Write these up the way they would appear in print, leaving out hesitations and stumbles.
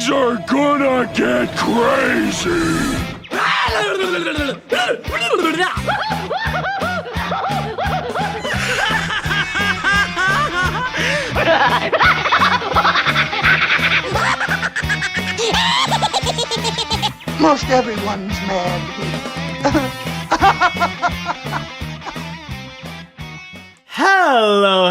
Things are gonna get crazy! Most everyone's mad here. Hello,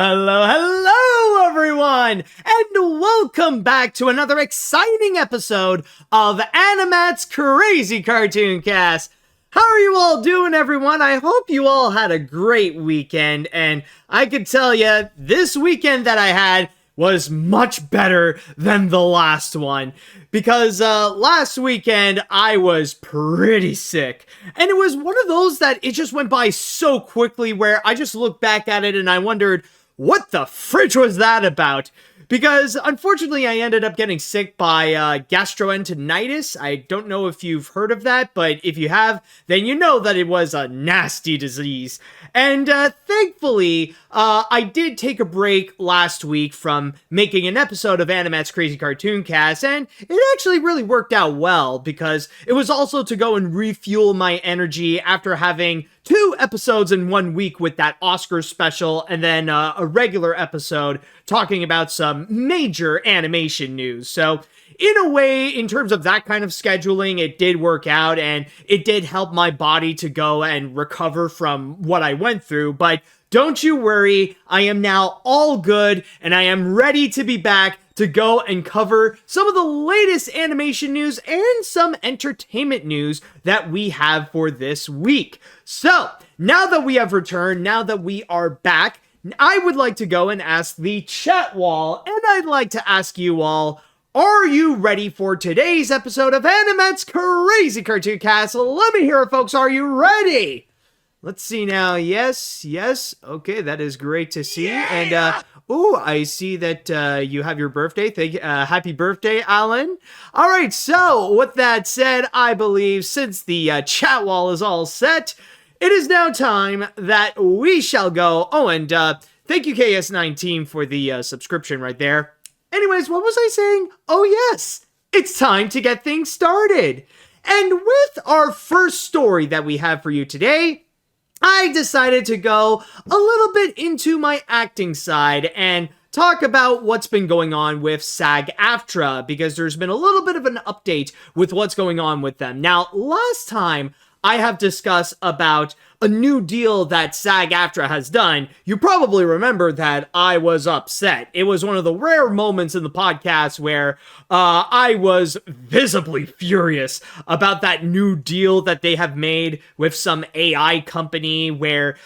everyone, and welcome back to another exciting episode of AniMat's Crazy Cartoon Cast. How are you all doing, everyone? I hope you all had a great weekend, and I can tell you, this weekend that I had was much better than the last one, because last weekend I was pretty sick, and it was one of those that it just went by so quickly where I just looked back at it and I wondered, what the fridge was that about? Because unfortunately I ended up getting sick by gastroenteritis. I don't know if you've heard of that, but if you have, then you know that it was a nasty disease. And thankfully, I did take a break last week from making an episode of AniMat's Crazy Cartoon Cast, and it actually really worked out well, because it was also to go and refuel my energy after having 2 episodes in 1 week with that Oscar special, and then a regular episode talking about some major animation news. So in a way, in terms of that kind of scheduling, it did work out, and it did help my body to go and recover from what I went through. But don't you worry, I am now all good, and I am ready to be back to go and cover some of the latest animation news and some entertainment news that we have for this week. So, now that we have returned, now that we are back, I would like to go and ask the chat wall, and I'd like to ask you all, are you ready for today's episode of AniMat's Crazy Cartoon Cast? Let me hear it, folks. Are you ready? Let's see now. Yes. Okay, that is great to see. Yeah! And, I see that you have your birthday. Happy birthday, Alan. All right, so with that said, I believe since the chat wall is all set, it is now time that we shall go. Oh, and thank you, KS19, for the subscription right there. Anyways, what was I saying? Oh, yes, it's time to get things started. And with our first story that we have for you today, I decided to go a little bit into my acting side and talk about what's been going on with SAG-AFTRA, because there's been a little bit of an update with what's going on with them. Now, last time I have discussed about a new deal that SAG-AFTRA has done, you probably remember that I was upset. It was one of the rare moments in the podcast where I was visibly furious about that new deal that they have made with some AI company where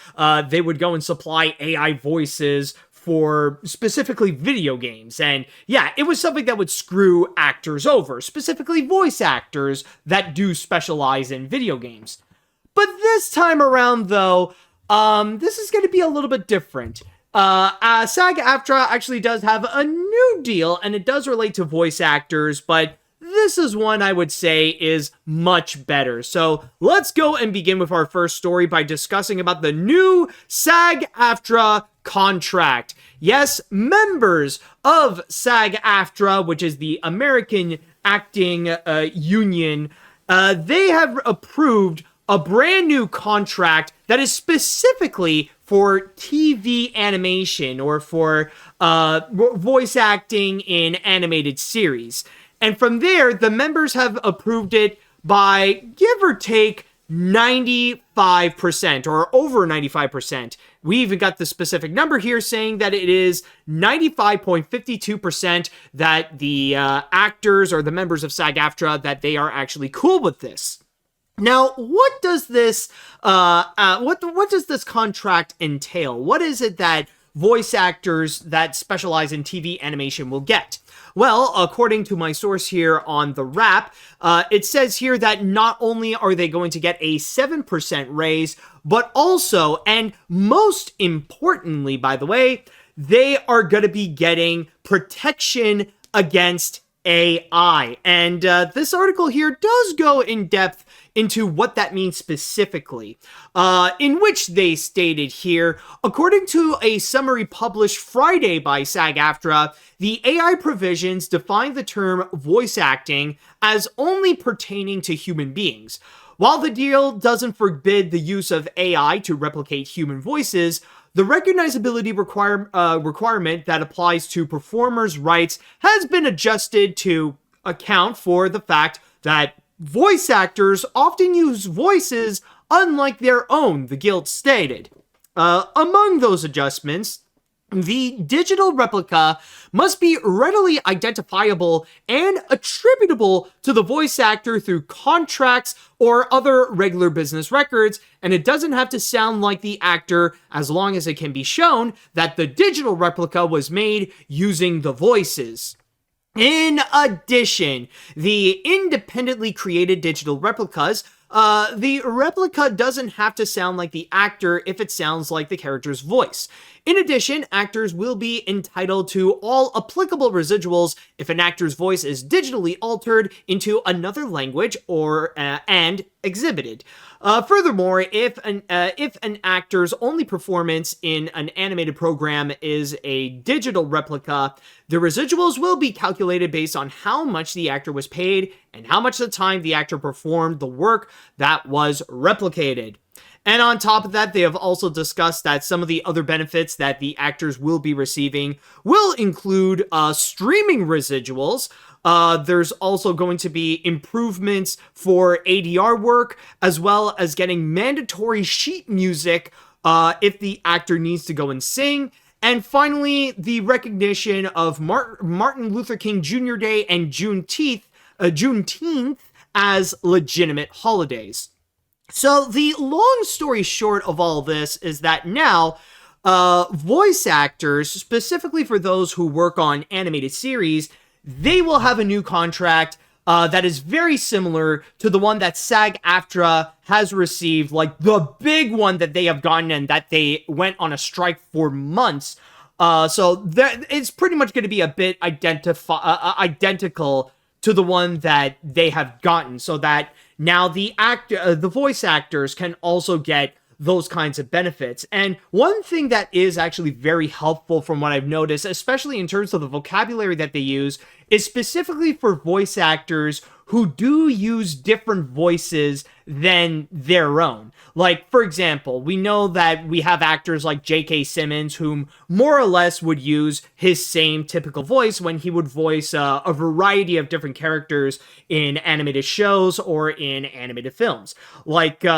they would go and supply AI voices for specifically video games. And yeah, it was something that would screw actors over, specifically voice actors that do specialize in video games. But this time around, though, this is going to be a little bit different. SAG-AFTRA actually does have a new deal, and it does relate to voice actors, but this is one I would say is much better. So let's go and begin with our first story by discussing about the new SAG-AFTRA contract. Yes, members of SAG-AFTRA, which is the American Acting Union, they have approved a brand new contract that is specifically for TV animation or for voice acting in animated series. And from there, the members have approved it by, give or take, 95% or over 95%. We even got the specific number here saying that it is 95.52% that the actors or the members of SAG-AFTRA, that they are actually cool with this. Now, what does this what does this contract entail? What is it that voice actors that specialize in TV animation will get? Well, according to my source here on the Wrap, it says here that not only are they going to get a 7% raise, but also, and most importantly, by the way, they are going to be getting protection against AI. And this article here does go in depth into what that means specifically, in which they stated here, according to a summary published Friday by SAG-AFTRA, the AI provisions define the term voice acting as only pertaining to human beings. While the deal doesn't forbid the use of AI to replicate human voices, the recognizability requirement that applies to performers' rights has been adjusted to account for the fact that voice actors often use voices unlike their own, the guild stated. Among those adjustments, the digital replica must be readily identifiable and attributable to the voice actor through contracts or other regular business records, and it doesn't have to sound like the actor as long as it can be shown that the digital replica was made using the voices. In addition, the independently created digital replicas, the replica doesn't have to sound like the actor if it sounds like the character's voice. In addition, actors will be entitled to all applicable residuals if an actor's voice is digitally altered into another language or and exhibited. Furthermore, if an actor's only performance in an animated program is a digital replica, the residuals will be calculated based on how much the actor was paid and how much of the time the actor performed the work that was replicated. And on top of that, they have also discussed that some of the other benefits that the actors will be receiving will include streaming residuals. There's also going to be improvements for ADR work, as well as getting mandatory sheet music if the actor needs to go and sing. And finally, the recognition of Martin Luther King Jr. Day and Juneteenth as legitimate holidays. So the long story short of all this is that now, voice actors, specifically for those who work on animated series, they will have a new contract that is very similar to the one that SAG-AFTRA has received, like the big one that they have gotten and that they went on a strike for months. So it's pretty much going to be a bit identical to the one that they have gotten, so that now the voice actors can also get those kinds of benefits. And one thing that is actually very helpful from what I've noticed, especially in terms of the vocabulary that they use, is specifically for voice actors who do use different voices than their own. Like, for example, we know that we have actors like J.K. Simmons, whom more or less would use his same typical voice when he would voice a variety of different characters in animated shows or in animated films. Like, take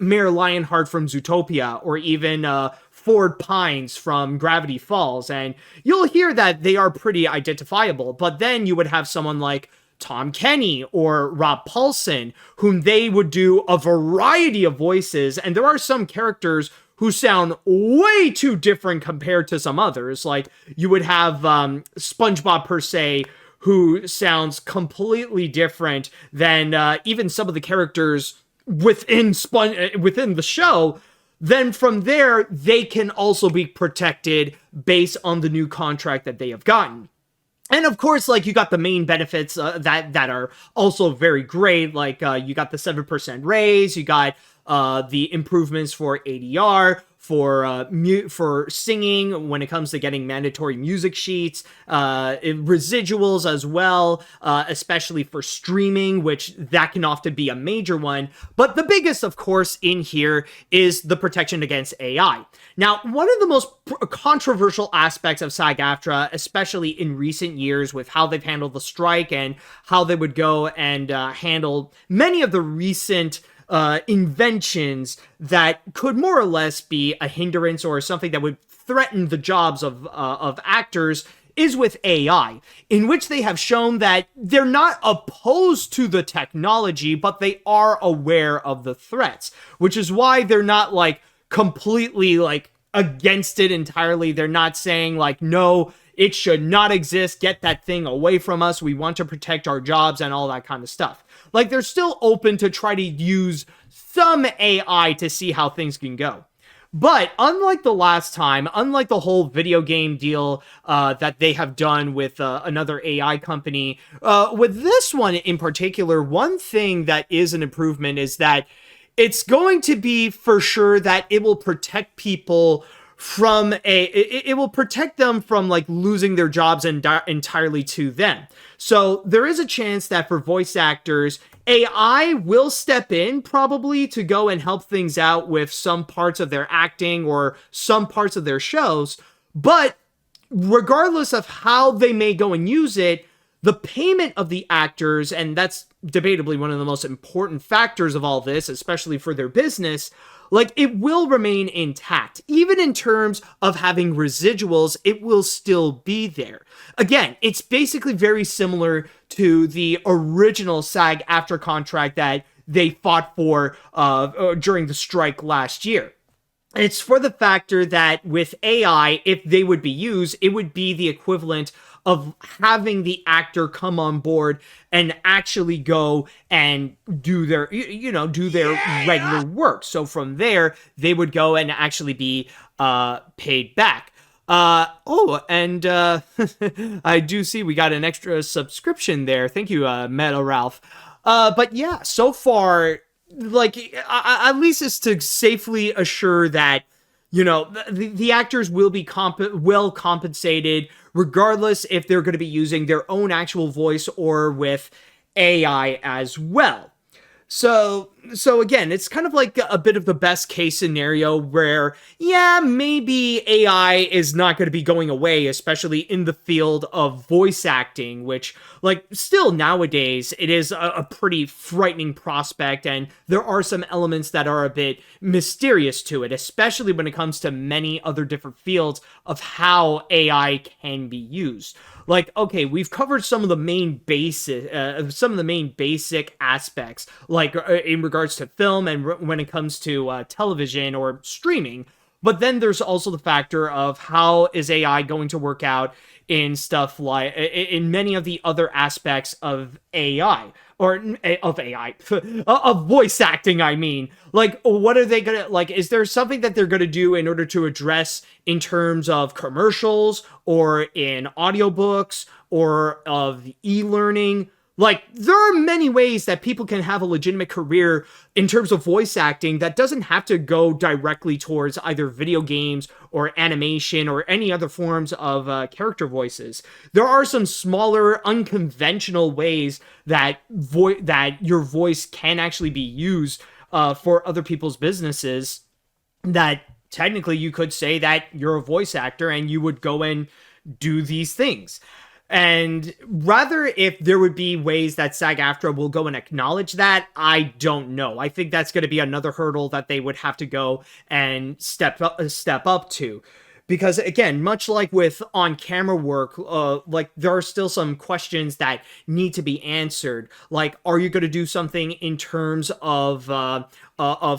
Mayor Lionheart from Zootopia, or even Ford Pines from Gravity Falls, and you'll hear that they are pretty identifiable. But then you would have someone like Tom Kenny or Rob Paulson, whom they would do a variety of voices, and there are some characters who sound way too different compared to some others. Like, you would have SpongeBob per se, who sounds completely different than even some of the characters within the show. Then from there, they can also be protected based on the new contract that they have gotten. And of course, like, you got the main benefits that are also very great. Like, you got the 7% raise, you got the improvements for ADR, for singing when it comes to getting mandatory music sheets, residuals as well, especially for streaming, which that can often be a major one. But the biggest, of course, in here is the protection against AI. Now, one of the most controversial aspects of SAG-AFTRA, especially in recent years with how they've handled the strike and how they would go and handle many of the recent inventions that could more or less be a hindrance or something that would threaten the jobs of actors, is with AI, in which they have shown that they're not opposed to the technology, but they are aware of the threats, which is why they're not like completely like against it entirely. They're not saying like, no, it should not exist, get that thing away from us, we want to protect our jobs and all that kind of stuff. Like, they're still open to try to use some AI to see how things can go. But unlike the last time, unlike the whole video game deal that they have done with another AI company, with this one in particular, one thing that is an improvement is that it's going to be for sure that it will protect people from it will protect them from like losing their jobs entirely to them. So there is a chance that for voice actors, AI will step in probably to go and help things out with some parts of their acting or some parts of their shows. But regardless of how they may go and use it, the payment of the actors, and that's debatably one of the most important factors of all this, especially for their business, like it will remain intact. Even in terms of having residuals, it will still be there. Again, it's basically very similar to the original SAG-AFTRA contract that they fought for during the strike last year. It's for the factor that with AI, if they would be used, it would be the equivalent of having the actor come on board and actually go and do their, do their regular work. So from there, they would go and actually be paid back. And I do see we got an extra subscription there. Thank you, Metal Ralph. But yeah, so far, like, at least it's to safely assure that, the actors will be well compensated, regardless if they're going to be using their own actual voice or with AI as well. So again, it's kind of like a bit of the best case scenario where, yeah, maybe AI is not going to be going away, especially in the field of voice acting, which, like, still nowadays, it is a pretty frightening prospect, and there are some elements that are a bit mysterious to it, especially when it comes to many other different fields of how AI can be used. Like, okay, we've covered some of the main basic aspects, like in regards to film and when it comes to television or streaming. But then there's also the factor of how is AI going to work out in stuff like in many of the other aspects of AI or of AI of voice acting. I mean, like, what are they gonna like? Is there something that they're gonna do in order to address in terms of commercials or in audiobooks or of e-learning? Like, there are many ways that people can have a legitimate career in terms of voice acting that doesn't have to go directly towards either video games or animation or any other forms of character voices. There are some smaller, unconventional ways that your voice can actually be used for other people's businesses that technically you could say that you're a voice actor and you would go and do these things. And rather, if there would be ways that SAG-AFTRA will go and acknowledge that, I don't know. I think that's going to be another hurdle that they would have to go and step up to. Because again, much like with on-camera work, like there are still some questions that need to be answered. Like, are you going to do something in terms of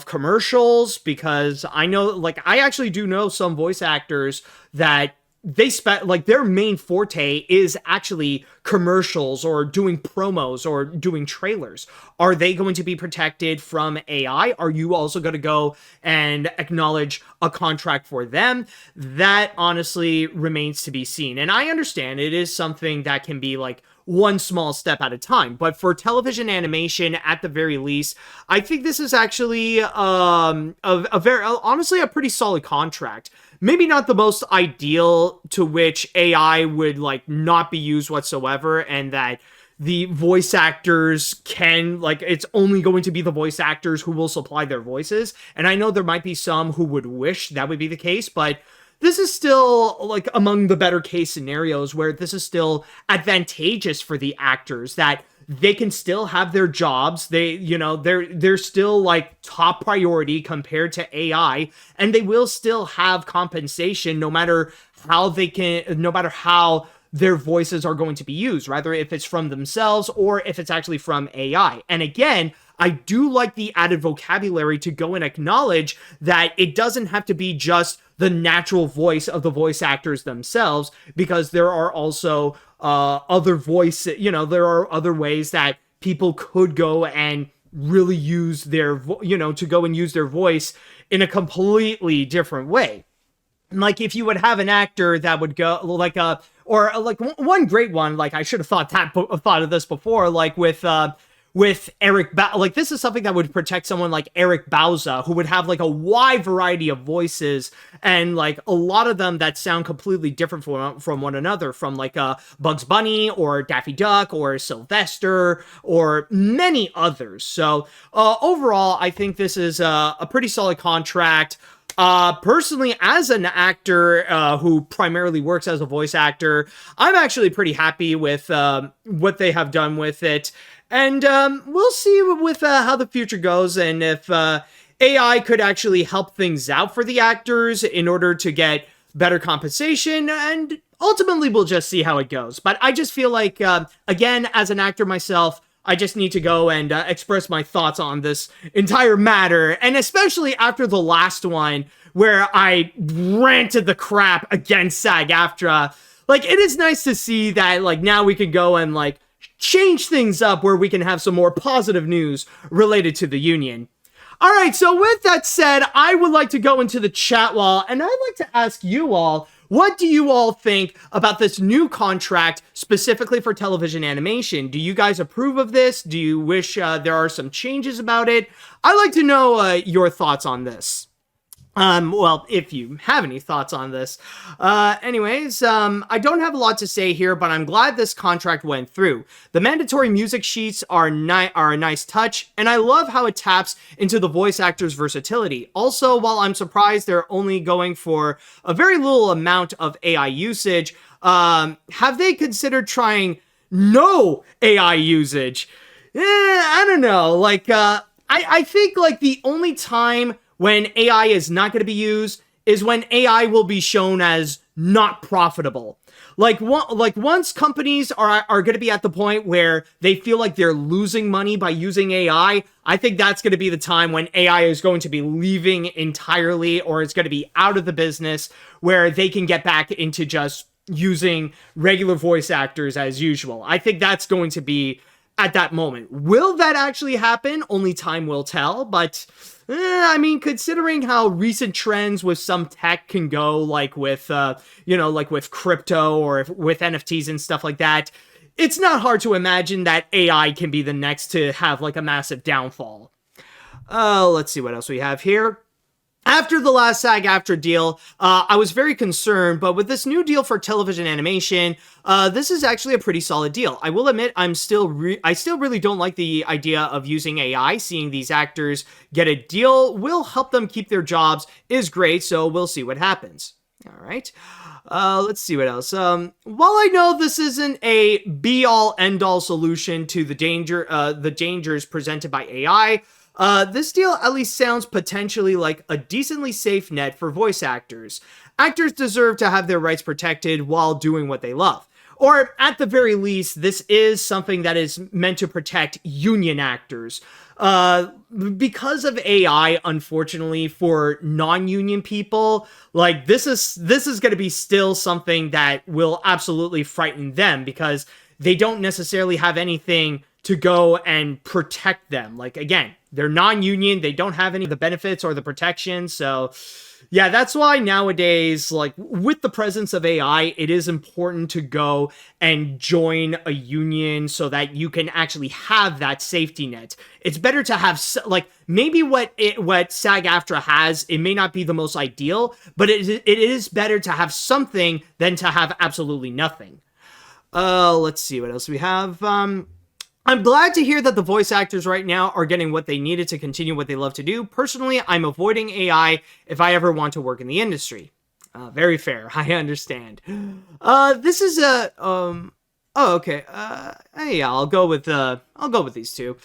commercials? Because I know, like, I actually do know some voice actors that their main forte is actually commercials or doing promos or doing trailers. Are they going to be protected from AI? Are you also going to go and acknowledge a contract for them? That honestly remains to be seen. And I understand it is something that can be like one small step at a time. But for television animation, at the very least, I think this is actually honestly a pretty solid contract. Maybe not the most ideal, to which AI would like not be used whatsoever, and that the voice actors can, like, it's only going to be the voice actors who will supply their voices. And I know there might be some who would wish that would be the case, but this is still like among the better case scenarios where this is still advantageous for the actors, that they can still have their jobs. They're still like top priority compared to AI, and they will still have compensation no matter how their voices are going to be used, rather if it's from themselves or if it's actually from AI. And again, I do like the added vocabulary to go and acknowledge that it doesn't have to be just the natural voice of the voice actors themselves, because there are also other ways that people could go and really use their, to go and use their voice in a completely different way. Like, if you would have an actor that would go like one great one, like I should have thought of this before, like with Eric like this is something that would protect someone like Eric Bauza, who would have like a wide variety of voices, and like a lot of them that sound completely different from one another, from like Bugs Bunny or Daffy Duck or Sylvester or many others. So overall, I think this is a pretty solid contract. Personally, as an actor who primarily works as a voice actor, I'm actually pretty happy with what they have done with it. And we'll see with how the future goes, and if AI could actually help things out for the actors in order to get better compensation, and ultimately we'll just see how it goes. But I just feel like, again, as an actor myself, I just need to go and express my thoughts on this entire matter, and especially after the last one, where I ranted the crap against SAG-AFTRA. Like, it is nice to see that, like, now we can go and, like, change things up where we can have some more positive news related to the union. All right, so with that said, I would like to go into the chat wall, and I'd like to ask you all, what do you all think about this new contract specifically for television animation? Do you guys approve of this? Do you wish there are some changes about it? I'd like to know your thoughts on this. Well, if you have any thoughts on this. Anyways, I don't have a lot to say here, but I'm glad this contract went through. The mandatory music sheets are a nice touch, and I love how it taps into the voice actor's versatility. Also, while I'm surprised they're only going for a very little amount of AI usage, have they considered trying no AI usage? I don't know. Like, I think, like, the only time when AI is not going to be used is when AI will be shown as not profitable. Like once companies are going to be at the point where they feel like they're losing money by using AI, I think that's going to be the time when AI is going to be leaving entirely, or it's going to be out of the business, where they can get back into just using regular voice actors as usual. I think that's going to be at that moment. Will that actually happen? Only time will tell, but I mean, considering how recent trends with some tech can go, like with, like with crypto or with NFTs and stuff like that, it's not hard to imagine that AI can be the next to have like a massive downfall. Let's see what else we have here. After the last SAG-AFTRA deal, I was very concerned, but with this new deal for television animation, this is actually a pretty solid deal. I will admit, I still really don't like the idea of using AI. Seeing these actors get a deal will help them keep their jobs is great, so we'll see what happens. All right. Let's see what else. While I know this isn't a be-all, end-all solution to the dangers presented by AI, this deal at least sounds potentially like a decently safe net for voice actors. Actors deserve to have their rights protected while doing what they love. Or at the very least, this is something that is meant to protect union actors. Because of AI, unfortunately, for non-union people, like this is going to be still something that will absolutely frighten them, because they don't necessarily have anything to go and protect them. Like, again, they're non-union, they don't have any of the benefits or the protection. So yeah, that's why nowadays, like with the presence of AI, it is important to go and join a union so that you can actually have that safety net. It's better to have, like, maybe what SAG-AFTRA has, it may not be the most ideal, but it is better to have something than to have absolutely nothing. Let's see what else we have. I'm glad to hear that the voice actors right now are getting what they needed to continue what they love to do. Personally, I'm avoiding AI if I ever want to work in the industry. Very fair. I understand. This is a, oh, okay. Yeah, I'll go with these two.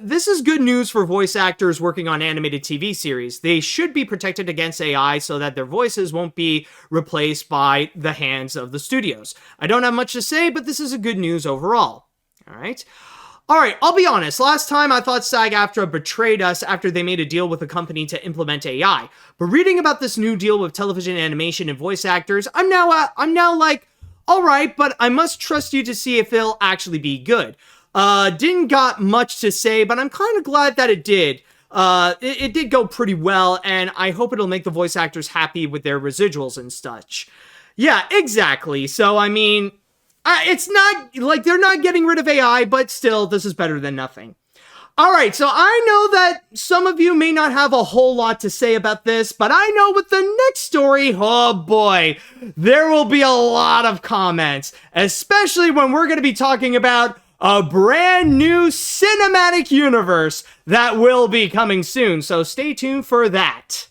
This is good news for voice actors working on animated TV series. They should be protected against AI so that their voices won't be replaced by the hands of the studios. I don't have much to say, but this is a good news overall. All right, I'll be honest. Last time I thought SAG-AFTRA betrayed us after they made a deal with a company to implement AI. But reading about this new deal with television animation and voice actors, I'm now like, all right, but I must trust you to see if it'll actually be good. Didn't got much to say, but I'm kind of glad that it did. it did go pretty well, and I hope it'll make the voice actors happy with their residuals and such. Yeah, exactly. So, I mean, it's not like they're not getting rid of AI, but still, this is better than nothing. All right, so I know that some of you may not have a whole lot to say about this, but I know with the next story, oh boy, there will be a lot of comments, especially when we're going to be talking about a brand new cinematic universe that will be coming soon, so stay tuned for that.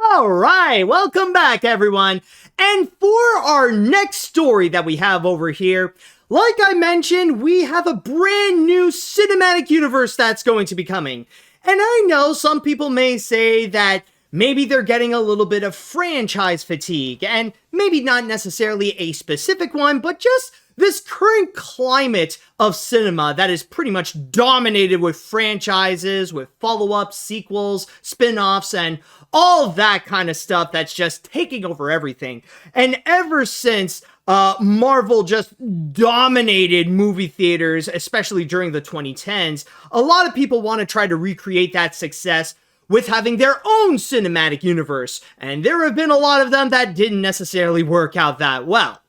All right, welcome back, everyone. And for our next story that we have over here, like I mentioned, we have a brand new cinematic universe that's going to be coming. And I know some people may say that maybe they're getting a little bit of franchise fatigue, and maybe not necessarily a specific one, but just this current climate of cinema that is pretty much dominated with franchises, with follow-ups, sequels, spin-offs, and all that kind of stuff that's just taking over everything. And ever since Marvel just dominated movie theaters, especially during the 2010s, a lot of people want to try to recreate that success with having their own cinematic universe, and there have been a lot of them that didn't necessarily work out that well.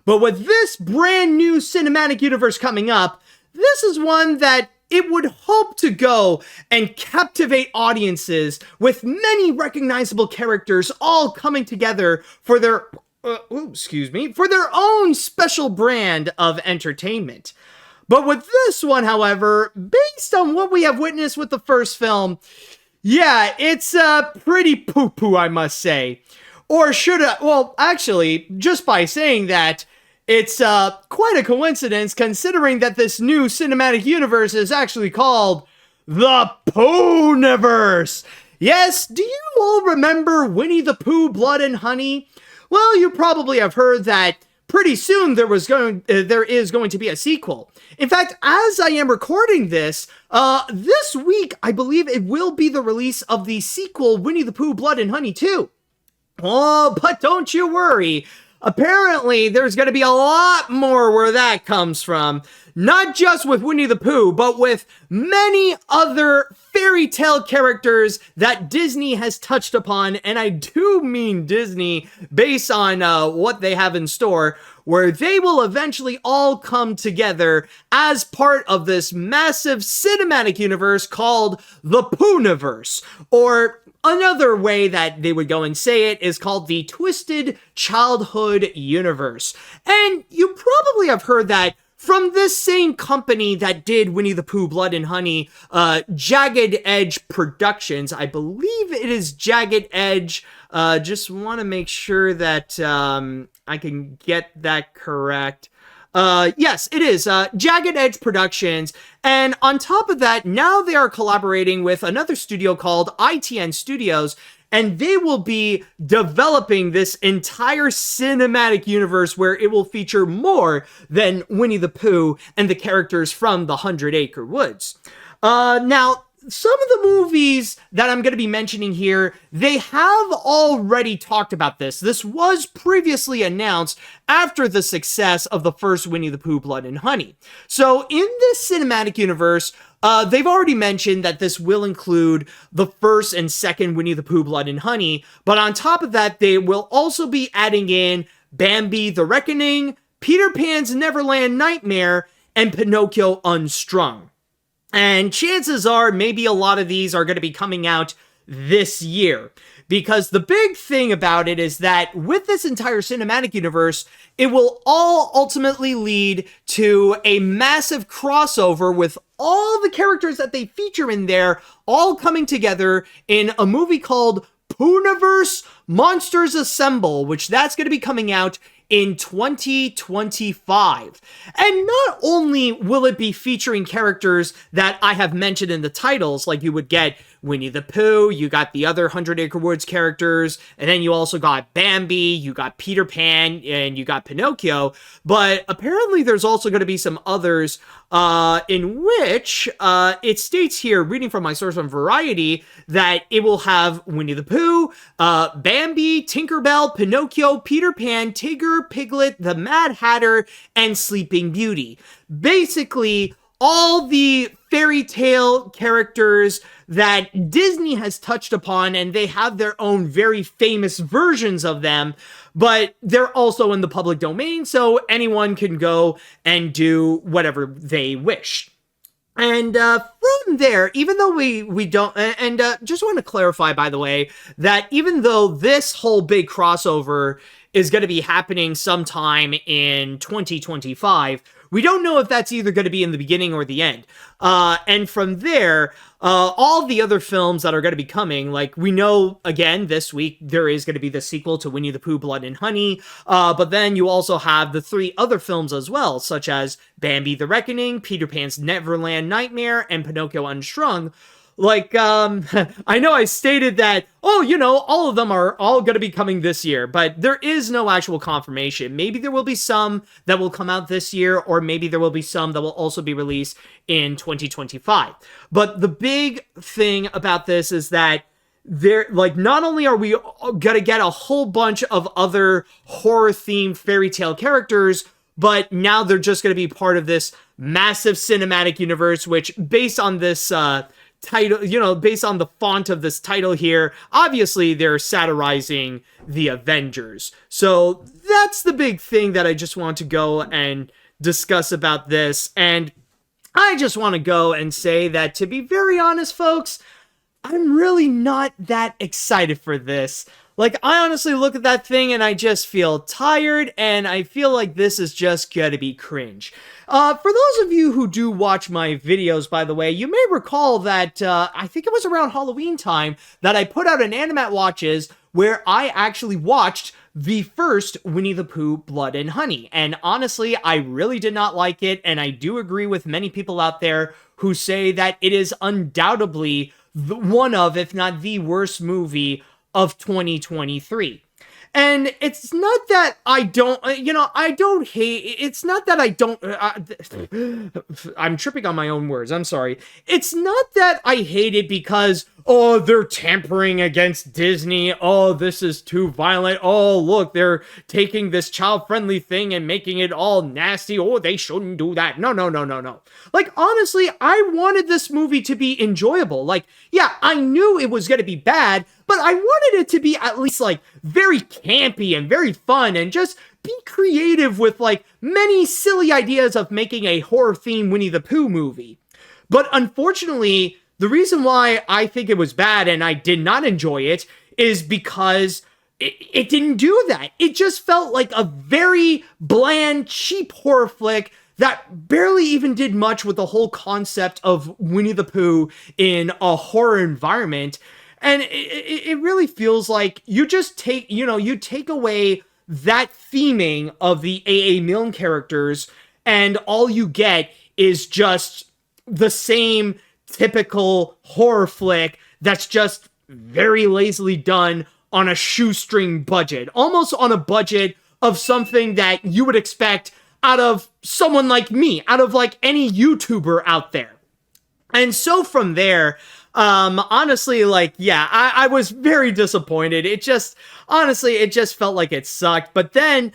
But with this brand new cinematic universe coming up, this is one that it would hope to go and captivate audiences with many recognizable characters all coming together for their for their own special brand of entertainment. But with this one, however, based on what we have witnessed with the first film, yeah, it's pretty poo-poo, I must say. Or should I, well, actually, just by saying that, it's quite a coincidence considering that this new cinematic universe is actually called the Poohniverse. Yes, do you all remember Winnie the Pooh, Blood and Honey? Well, you probably have heard that pretty soon there is going to be a sequel. In fact, as I am recording this week, I believe it will be the release of the sequel, Winnie the Pooh, Blood and Honey 2. Oh, but don't you worry. Apparently, there's going to be a lot more where that comes from. Not just with Winnie the Pooh, but with many other fairy tale characters that Disney has touched upon. And I do mean Disney based on what they have in store, where they will eventually all come together as part of this massive cinematic universe called the Poohniverse, or another way that they would go and say it is called the Twisted Childhood Universe. And you probably have heard that from this same company that did Winnie the Pooh, Blood and Honey, Jagged Edge Productions. I believe it is Jagged Edge. Just want to make sure that I can get that correct. Yes, it is Jagged Edge Productions, and on top of that, now they are collaborating with another studio called ITN Studios, and they will be developing this entire cinematic universe where it will feature more than Winnie the Pooh and the characters from the 100 Acre Woods. Now, some of the movies that I'm going to be mentioning here, they have already talked about this. This was previously announced after the success of the first Winnie the Pooh, Blood and Honey. So in this cinematic universe, they've already mentioned that this will include the first and second Winnie the Pooh, Blood and Honey, but on top of that, they will also be adding in Bambi the Reckoning, Peter Pan's Neverland Nightmare, and Pinocchio Unstrung. And chances are maybe a lot of these are going to be coming out this year. Because the big thing about it is that with this entire cinematic universe, it will all ultimately lead to a massive crossover with all the characters that they feature in there all coming together in a movie called Poohniverse Monsters Assemble, which that's going to be coming out in 2025. And not only will it be featuring characters that I have mentioned in the titles, like you would get Winnie the Pooh, you got the other 100 Acre Woods characters, and then you also got Bambi, you got Peter Pan, and you got Pinocchio, but apparently there's also going to be some others in which it states here, reading from my source on Variety, that it will have Winnie the Pooh, Bambi, Tinkerbell, Pinocchio, Peter Pan, Tigger, Piglet, the Mad Hatter, and Sleeping Beauty. Basically, all the fairy tale characters that Disney has touched upon, and they have their own very famous versions of them, but they're also in the public domain, so anyone can go and do whatever they wish. And from there, even though we don't, and just want to clarify, by the way, that even though this whole big crossover is going to be happening sometime in 2025, we don't know if that's either going to be in the beginning or the end. And from there, all the other films that are going to be coming, like we know, again, this week, there is going to be the sequel to Winnie the Pooh, Blood and Honey. But then you also have the 3 other films as well, such as Bambi the Reckoning, Peter Pan's Neverland Nightmare, and Pinocchio Unstrung. Like, I know I stated that, oh, you know, all of them are all going to be coming this year, but there is no actual confirmation. Maybe there will be some that will come out this year, or maybe there will be some that will also be released in 2025. But the big thing about this is that not only are we going to get a whole bunch of other horror-themed fairy tale characters, but now they're just going to be part of this massive cinematic universe, which, based on this, title, you know, based on the font of this title here, obviously they're satirizing the Avengers. So that's the big thing that I just want to go and discuss about this. And I just want to go and say that, to be very honest, folks, I'm really not that excited for this. Like, I honestly look at that thing and I just feel tired, and I feel like this is just gonna be cringe. For those of you who do watch my videos, by the way, you may recall that I think it was around Halloween time that I put out an AniMat's Watches where I actually watched the first Winnie the Pooh, Blood and Honey. And honestly, I really did not like it, and I do agree with many people out there who say that it is undoubtedly one of, if not the worst movie of 2023. And it's not that I don't, I don't hate, it's not that I don't, I'm tripping on my own words, I'm sorry. It's not that I hate it because, oh, they're tampering against Disney, oh, this is too violent, oh, look, they're taking this child-friendly thing and making it all nasty, oh, they shouldn't do that. No. Like, honestly, I wanted this movie to be enjoyable. Like, yeah, I knew it was gonna be bad, but I wanted it to be at least, like, very campy and very fun, and just be creative with, like, many silly ideas of making a horror-themed Winnie the Pooh movie. But unfortunately, the reason why I think it was bad and I did not enjoy it is because it didn't do that. It just felt like a very bland, cheap horror flick that barely even did much with the whole concept of Winnie the Pooh in a horror environment. And it really feels like you just take, you take away that theming of the A.A. Milne characters, and all you get is just the same typical horror flick that's just very lazily done on a shoestring budget. Almost on a budget of something that you would expect out of someone like me, out of like any YouTuber out there. And so from there, honestly, like, yeah, I was very disappointed. It just felt like it sucked. But then,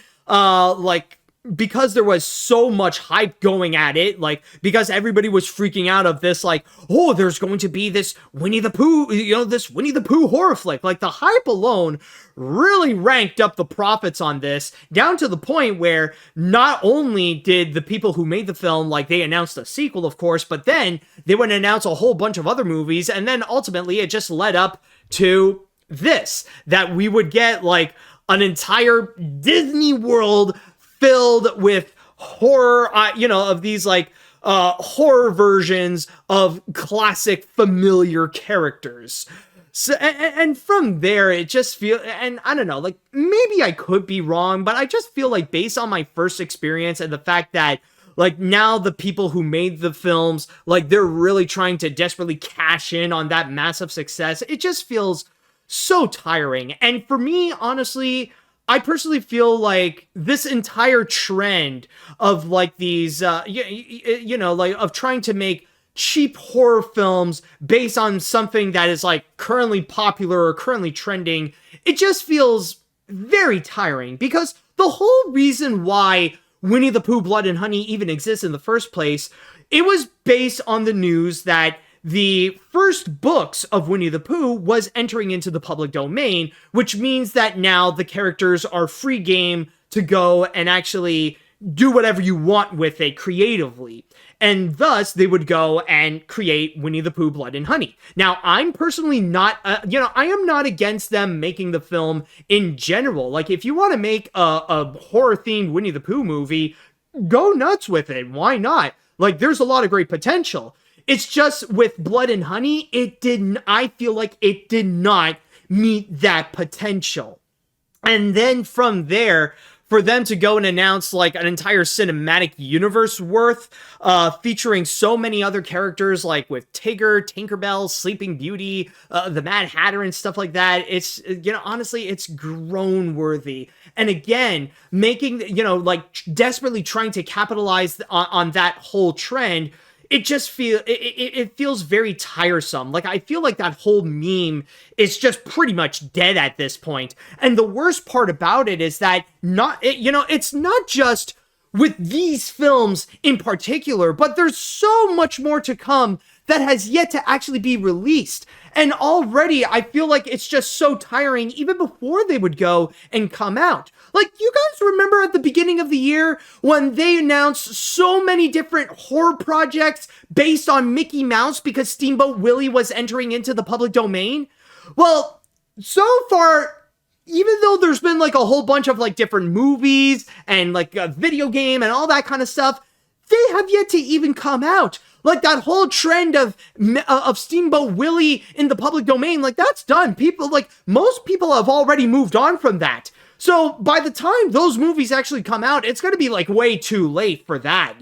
because there was so much hype going at it, like, because everybody was freaking out of this, like, oh, there's going to be this Winnie the Pooh, this Winnie the Pooh horror flick. Like, the hype alone really ranked up the profits on this, down to the point where not only did the people who made the film, like, they announced a sequel, of course, but then they would announce a whole bunch of other movies, and then ultimately it just led up to this, that we would get, like, an entire Disney World filled with horror, of these, like, horror versions of classic familiar characters. So, and from there, it just feels, and I don't know, like, maybe I could be wrong, but I just feel like, based on my first experience and the fact that, like, now the people who made the films, like, they're really trying to desperately cash in on that massive success, it just feels so tiring. And for me, honestly, I personally feel like this entire trend of, like, these, of trying to make cheap horror films based on something that is, like, currently popular or currently trending, it just feels very tiring, because the whole reason why Winnie the Pooh, Blood and Honey even exists in the first place, it was based on the news that the first books of Winnie the Pooh was entering into the public domain, which means that now the characters are free game to go and actually do whatever you want with it creatively. And thus, they would go and create Winnie the Pooh, Blood and Honey. Now, I'm personally not, I am not against them making the film in general. Like, if you want to make a horror-themed Winnie the Pooh movie, go nuts with it. Why not? Like, there's a lot of great potential. It's just with Blood and Honey, I feel like it did not meet that potential. And then from there, for them to go and announce like an entire cinematic universe worth, featuring so many other characters, like with Tigger, Tinkerbell, Sleeping Beauty, the Mad Hatter and stuff like that, it's, honestly, it's groan worthy. And again, making, like desperately trying to capitalize on that whole trend, it just feels very tiresome. Like, I feel like that whole meme is just pretty much dead at this point. And the worst part about it is that it's not just with these films in particular, but there's so much more to come that has yet to actually be released. And already I feel like it's just so tiring even before they would go and come out. Like, you guys remember at the beginning of the year when they announced so many different horror projects based on Mickey Mouse because Steamboat Willie was entering into the public domain? Well, so far, even though there's been like a whole bunch of like different movies and like a video game and all that kind of stuff, they have yet to even come out. Like, that whole trend of Steamboat Willie in the public domain, like, that's done. Most people have already moved on from that. So by the time those movies actually come out, it's going to be like way too late for that,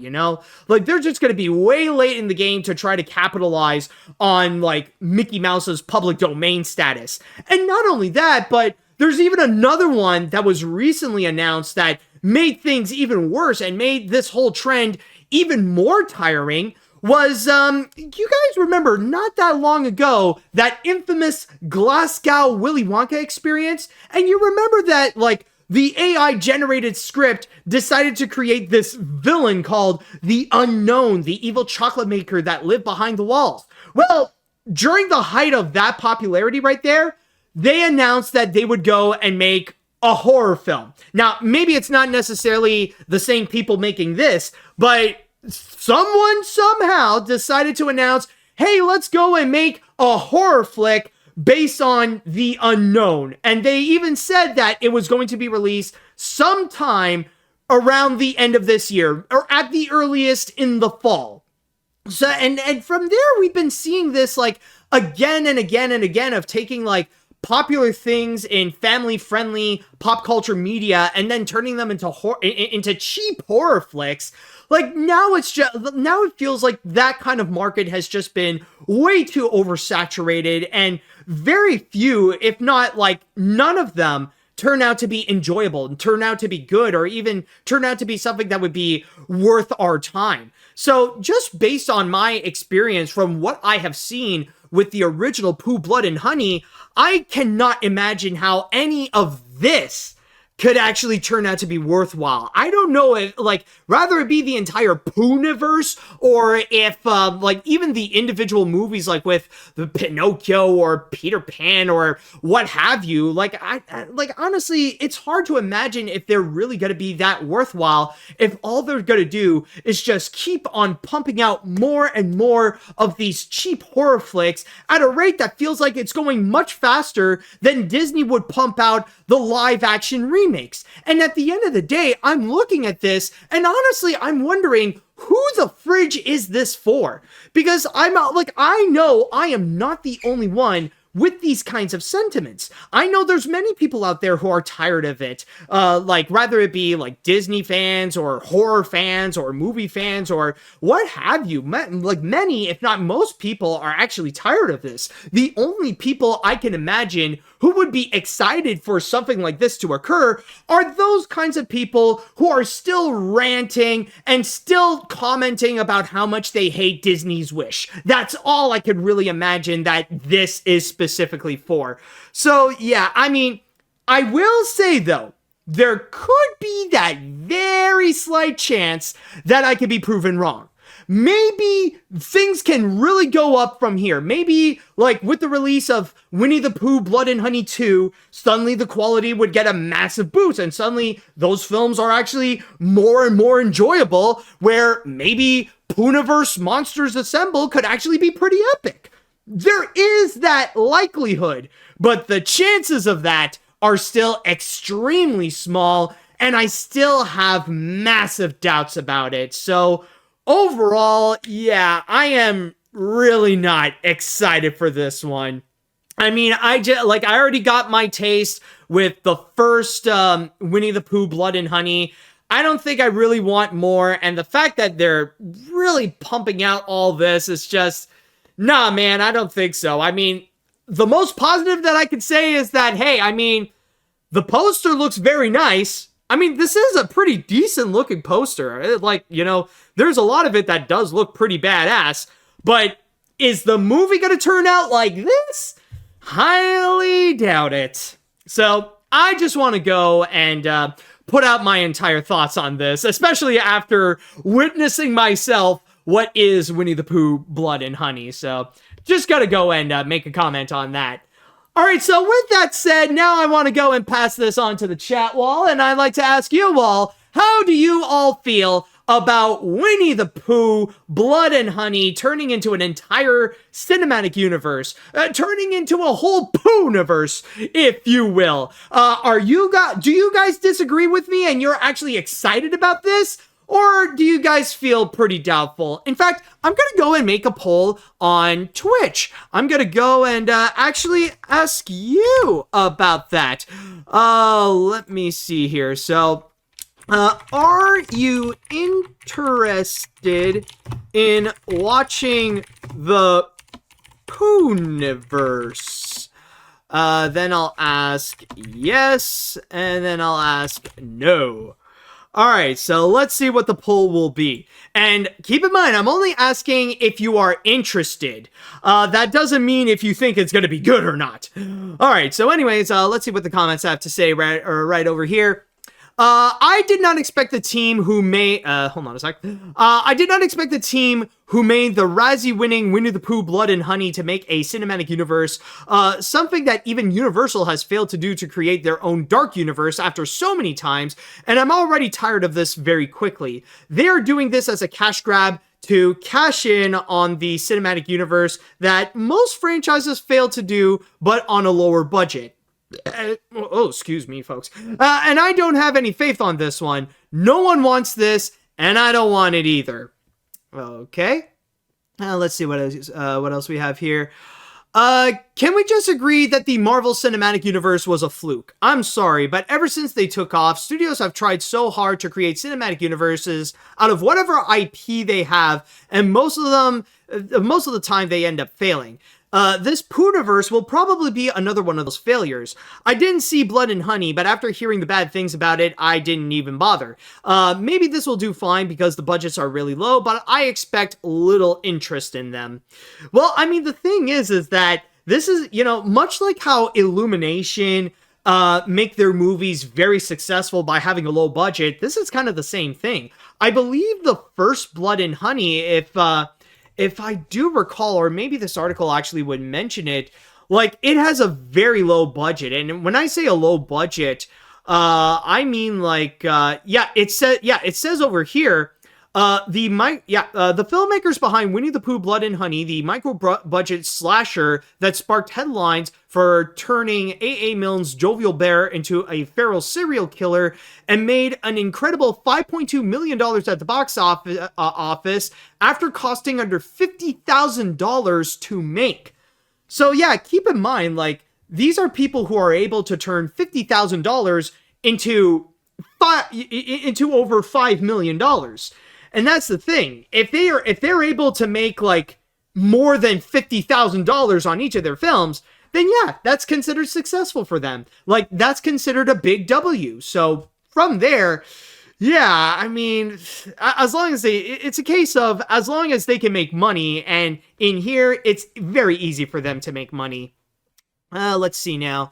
Like, they're just going to be way late in the game to try to capitalize on like Mickey Mouse's public domain status. And not only that, but there's even another one that was recently announced that made things even worse and made this whole trend even more tiring. Was, you guys remember not that long ago, that infamous Glasgow Willy Wonka experience? And you remember that, like, the AI-generated script decided to create this villain called the Unknown, the evil chocolate maker that lived behind the walls. Well, during the height of that popularity right there, they announced that they would go and make a horror film. Now, maybe it's not necessarily the same people making this, but someone somehow decided to announce, hey, let's go and make a horror flick based on The Unknown. And they even said that it was going to be released sometime around the end of this year, or at the earliest in the fall. So, and from there, we've been seeing this like again and again and again of taking like popular things in family-friendly pop culture media and then turning them into cheap horror flicks. Like, now it feels like that kind of market has just been way too oversaturated, and very few, if not like none of them, turn out to be enjoyable and turn out to be good, or even turn out to be something that would be worth our time. So just based on my experience from what I have seen with the original Pooh, Blood and Honey, I cannot imagine how any of this could actually turn out to be worthwhile. I don't know if, like, rather it be the entire Poohniverse, or if, like, even the individual movies, like, with the Pinocchio or Peter Pan or what have you. Like, honestly, it's hard to imagine if they're really going to be that worthwhile if all they're going to do is just keep on pumping out more and more of these cheap horror flicks at a rate that feels like it's going much faster than Disney would pump out the live-action remakes. And at the end of the day, I'm looking at this, and honestly, I'm wondering, who the fridge is this for? Because I know I am not the only one with these kinds of sentiments. I know there's many people out there who are tired of it, like, rather it be like Disney fans or horror fans or movie fans or what have you. Like, many, if not most people, are actually tired of this. The only people I can imagine who would be excited for something like this to occur are those kinds of people who are still ranting and still commenting about how much they hate Disney's Wish. That's all I could really imagine that this is specifically for. So yeah, I mean, I will say though, there could be that very slight chance that I could be proven wrong. Maybe things can really go up from here. Maybe, like, with the release of Winnie the Pooh, Blood and Honey 2, suddenly the quality would get a massive boost, and suddenly those films are actually more and more enjoyable, where maybe Poohniverse Monsters Assemble could actually be pretty epic. There is that likelihood, but the chances of that are still extremely small, and I still have massive doubts about it. So overall, yeah, I am really not excited for this one. I mean, I already got my taste with the first Winnie the Pooh, Blood and Honey. I don't think I really want more, and the fact that they're really pumping out all this is just, nah, man, I don't think so. I mean, the most positive that I could say is that, hey, I mean, the poster looks very nice. I mean, this is a pretty decent looking poster. Like, you know, there's a lot of it that does look pretty badass, but is the movie going to turn out like this? Highly doubt it. So I just want to go and put out my entire thoughts on this, especially after witnessing myself what is Winnie the Pooh, Blood and Honey. So just got to go and make a comment on that. All right, so with that said, now I want to go and pass this on to the chat wall, and I'd like to ask you all, how do you all feel about Winnie the Pooh, Blood and Honey turning into an entire cinematic universe, turning into a whole Poohniverse, if you will? Do you guys disagree with me and you're actually excited about this? Or do you guys feel pretty doubtful? In fact, I'm going to go and make a poll on Twitch. I'm going to go and actually ask you about that. Let me see here. So, are you interested in watching the Poohniverse? Then I'll ask yes, and then I'll ask no. All right, so let's see what the poll will be. And keep in mind, I'm only asking if you are interested. That doesn't mean if you think it's going to be good or not. All right, so anyways, let's see what the comments have to say right over here. I did not expect the team who made... hold on a sec. I did not expect the team who made the Razzie-winning Winnie the Pooh, Blood and Honey to make a cinematic universe, something that even Universal has failed to do to create their own dark universe after so many times, and I'm already tired of this very quickly. They are doing this as a cash grab to cash in on the cinematic universe that most franchises fail to do, but on a lower budget. Excuse me, folks. And I don't have any faith on this one. No one wants this, and I don't want it either. Okay. Let's see what else we have here. Can we just agree that the Marvel Cinematic Universe was a fluke? I'm sorry, but ever since they took off, studios have tried so hard to create cinematic universes out of whatever IP they have, and most of the time they end up failing. This Poohniverse will probably be another one of those failures. I didn't see Blood and Honey, but after hearing the bad things about it, I didn't even bother. Maybe this will do fine because the budgets are really low, but I expect little interest in them. Well, I mean, the thing is that this is, you know, much like how Illumination make their movies very successful by having a low budget, this is kind of the same thing. I believe the first Blood and Honey, if I do recall, or maybe this article actually would mention it, like, it has a very low budget. And when I say a low budget, I mean, like, it says over here, the filmmakers behind Winnie the Pooh, Blood and Honey, the micro-budget slasher that sparked headlines for turning A.A. Milne's jovial bear into a feral serial killer and made an incredible $5.2 million at the box office after costing under $50,000 to make. So yeah, keep in mind, like, these are people who are able to turn $50,000 into over $5 million. And that's the thing. If they're able to make like more than $50,000 on each of their films, then yeah, that's considered successful for them. Like, that's considered a big W. So from there, yeah, I mean, as long as it's a case of as long as they can make money, and in here, it's very easy for them to make money. Let's see now.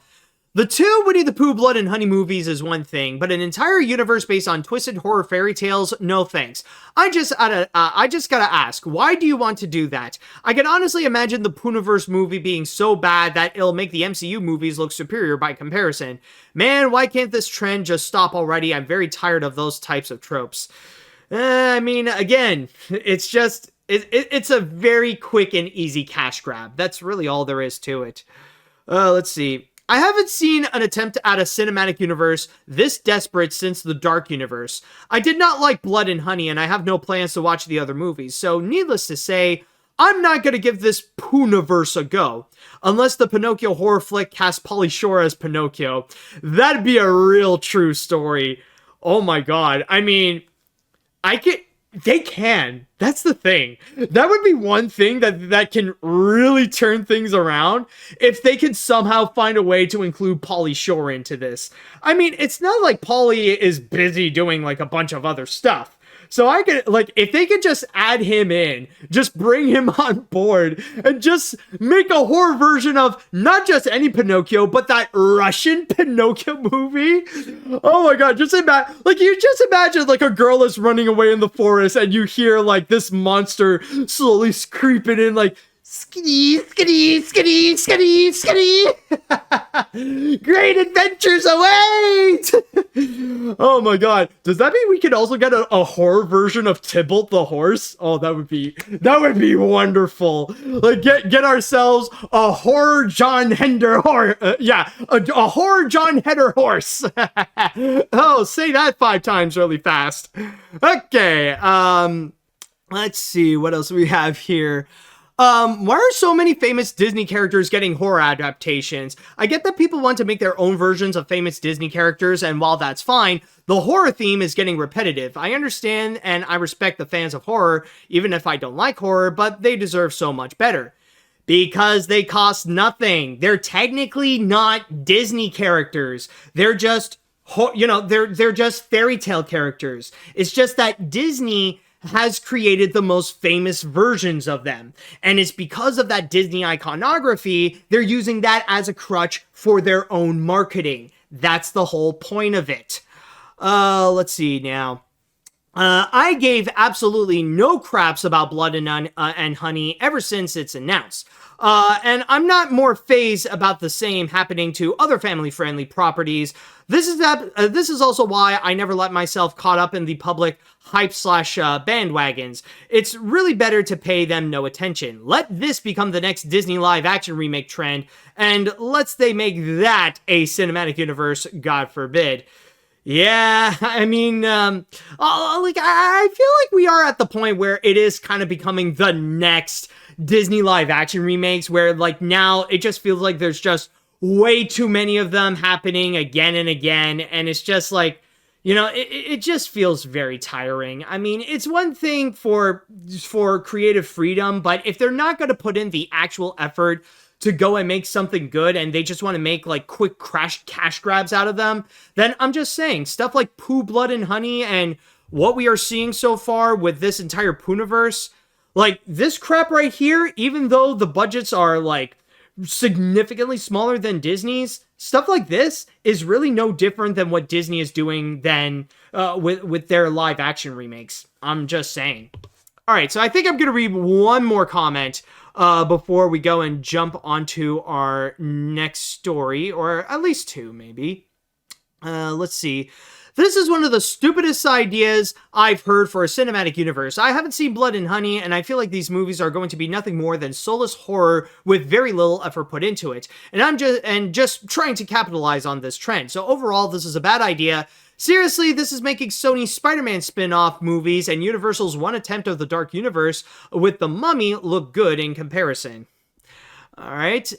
The two Winnie the Pooh Blood and Honey movies is one thing, but an entire universe based on twisted horror fairy tales, no thanks. I just gotta ask, why do you want to do that? I can honestly imagine the Poohniverse movie being so bad that it'll make the MCU movies look superior by comparison. Man, why can't this trend just stop already? I'm very tired of those types of tropes. I mean, again, it's just, it's a very quick and easy cash grab. That's really all there is to it. Let's see. I haven't seen an attempt to add a cinematic universe this desperate since the Dark Universe. I did not like Blood and Honey, and I have no plans to watch the other movies, so needless to say, I'm not gonna give this Poohniverse a go. Unless the Pinocchio horror flick casts Pauly Shore as Pinocchio. That'd be a real true story. Oh my god. I mean, they can. That's the thing. That would be one thing that can really turn things around if they can somehow find a way to include Pauly Shore into this. I mean, it's not like Pauly is busy doing like a bunch of other stuff. So I could, like, if they could just add him in, just bring him on board, and just make a horror version of not just any Pinocchio, but that Russian Pinocchio movie. Oh my god, you just imagine like a girl is running away in the forest, and you hear like this monster slowly creeping in, like, skitty, skitty, skitty, skitty, skitty. Great adventures await! Oh my god. Does that mean we could also get a horror version of Tybalt the horse? Oh, that would be wonderful. Like, get ourselves a horror John Hender horse. A horror John Heder horse. Oh, say that 5 times really fast. Okay, let's see what else we have here. Why are so many famous Disney characters getting horror adaptations? I get that people want to make their own versions of famous Disney characters, and while that's fine, the horror theme is getting repetitive. I understand and I respect the fans of horror, even if I don't like horror, but they deserve so much better. Because they cost nothing. They're technically not Disney characters. They're just, they're just fairy tale characters. It's just that Disney has created the most famous versions of them. And it's because of that Disney iconography, they're using that as a crutch for their own marketing. That's the whole point of it. Let's see now. I gave absolutely no craps about Blood and Honey ever since it's announced. And I'm not more phased about the same happening to other family-friendly properties. This is also why I never let myself caught up in the public hype / bandwagons. It's really better to pay them no attention. Let this become the next Disney live-action remake trend, and let's they make that a cinematic universe, God forbid. Yeah, I mean, I feel like we are at the point where it is kind of becoming the next Disney live action remakes, where like now it just feels like there's just way too many of them happening again and again, and it's just like, it just feels very tiring. I mean, it's one thing for creative freedom, but if they're not going to put in the actual effort to go and make something good, and they just want to make like quick cash grabs out of them, then I'm just saying, stuff like Pooh, Blood and Honey, and what we are seeing so far with this entire Poohniverse, like this crap right here, even though the budgets are like significantly smaller than Disney's, stuff like this is really no different than what Disney is doing than with their live action remakes. I'm just saying. All right, so I think I'm going to read one more comment before we go and jump onto our next story, or at least 2, maybe. Let's see. This is one of the stupidest ideas I've heard for a cinematic universe. I haven't seen Blood and Honey, and I feel like these movies are going to be nothing more than soulless horror with very little effort put into it. And I'm just trying to capitalize on this trend. So overall, this is a bad idea. Seriously, this is making Sony's Spider-Man spin-off movies and Universal's one attempt of the Dark Universe with The Mummy look good in comparison. Alright,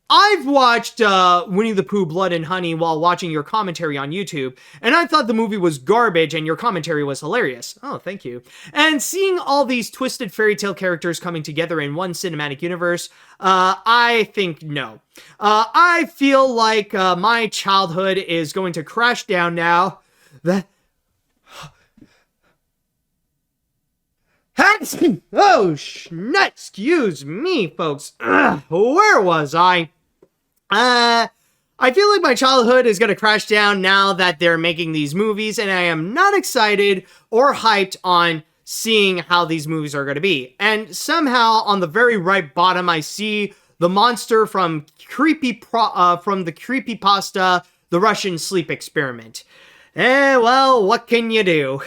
I've watched Winnie the Pooh Blood and Honey while watching your commentary on YouTube, and I thought the movie was garbage and your commentary was hilarious. Oh, thank you. And seeing all these twisted fairy tale characters coming together in one cinematic universe, I think no. I feel like my childhood is going to crash down now. Oh, excuse me, folks. Where was I? I feel like my childhood is going to crash down now that they're making these movies, and I am not excited or hyped on seeing how these movies are going to be. And somehow, on the very right bottom, I see the monster from the creepypasta, The Russian Sleep Experiment. Well, what can you do?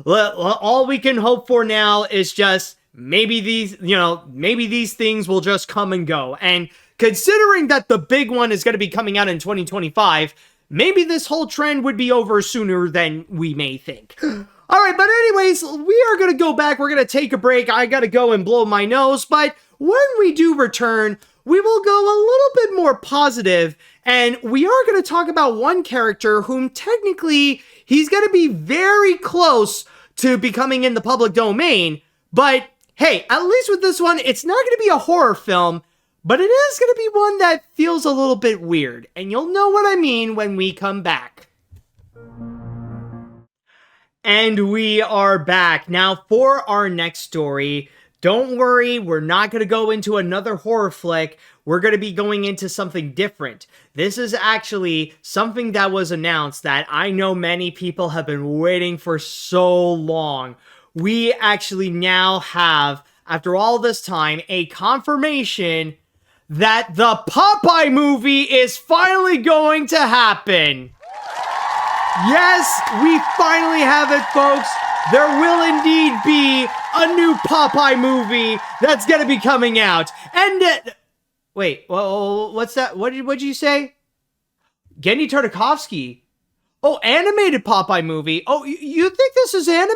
All we can hope for now is just maybe these things will just come and go. And considering that the big one is going to be coming out in 2025, maybe this whole trend would be over sooner than we may think. All right, but anyways, we are going to go back. We're going to take a break. I got to go and blow my nose. But when we do return, we will go a little bit more positive. And we are going to talk about one character whom technically he's going to be very close to becoming in the public domain. But hey, at least with this one, it's not going to be a horror film. But it is going to be one that feels a little bit weird, and you'll know what I mean when we come back. And we are back. Now, for our next story, don't worry, we're not going to go into another horror flick. We're going to be going into something different. This is actually something that was announced that I know many people have been waiting for so long. We actually now have, after all this time, a confirmation that the Popeye movie is finally going to happen. Yes, we finally have it, folks. There will indeed be a new Popeye movie that's going to be coming out. And, wait, what's that? What did you say? Gendy Tartakovsky. Oh, animated Popeye movie. Oh, you think this is animated?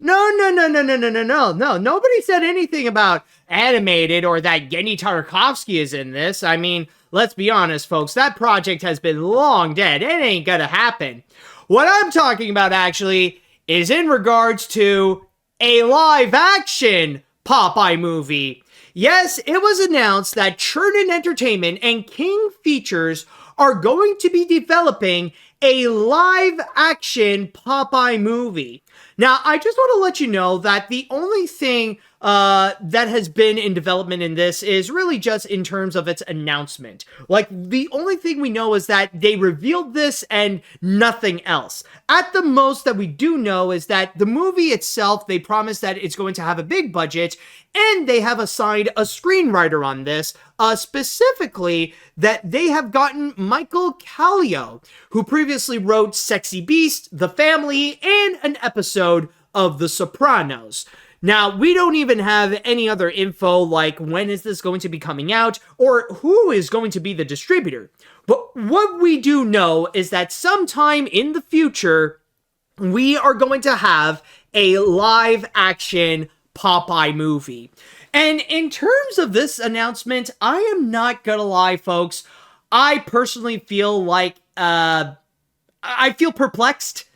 No. Nobody said anything about animated or that Gendy Tartakovsky is in this. I mean, let's be honest, folks. That project has been long dead. It ain't gonna happen. What I'm talking about, actually, is in regards to a live-action Popeye movie. Yes, it was announced that Churnin Entertainment and King Features are going to be developing a live-action Popeye movie. Now, I just want to let you know that the only thing that has been in development in this is really just in terms of its announcement. Like, the only thing we know is that they revealed this and nothing else. At the most that we do know is that the movie itself, they promised that it's going to have a big budget, and they have assigned a screenwriter on this, specifically that they have gotten Michael Kallio, who previously wrote Sexy Beast, The Family, and an episode of The Sopranos. Now, we don't even have any other info like when is this going to be coming out or who is going to be the distributor. But what we do know is that sometime in the future, we are going to have a live-action Popeye movie. And in terms of this announcement, I am not gonna lie, folks. I personally feel like, I feel perplexed.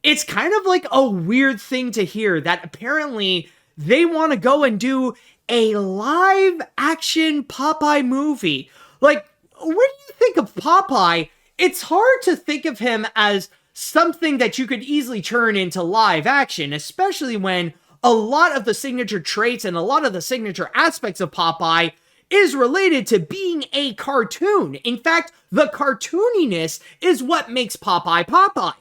It's kind of like a weird thing to hear that apparently they want to go and do a live-action Popeye movie. Like, when you think of Popeye, it's hard to think of him as something that you could easily turn into live action, especially when a lot of the signature traits and a lot of the signature aspects of Popeye is related to being a cartoon. In fact, the cartooniness is what makes Popeye Popeye.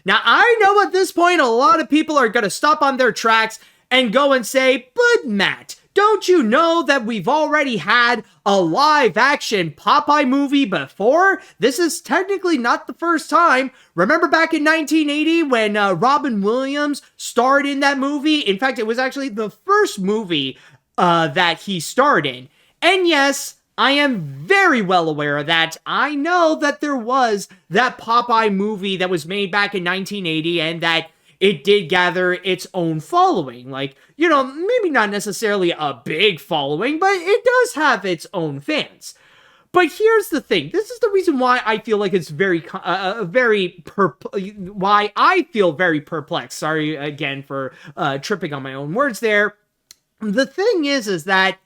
Now, I know at this point a lot of people are going to stop on their tracks and go and say, but Matt, don't you know that we've already had a live-action Popeye movie before? This is technically not the first time. Remember back in 1980 when Robin Williams starred in that movie? In fact, it was actually the first movie that he starred in. And yes, I am very well aware of that. I know that there was that Popeye movie that was made back in 1980 and that it did gather its own following. Like, you know, maybe not necessarily a big following, but it does have its own fans. But here's the thing. This is the reason why I feel like it's why I feel very perplexed. Sorry again for tripping on my own words there. The thing is that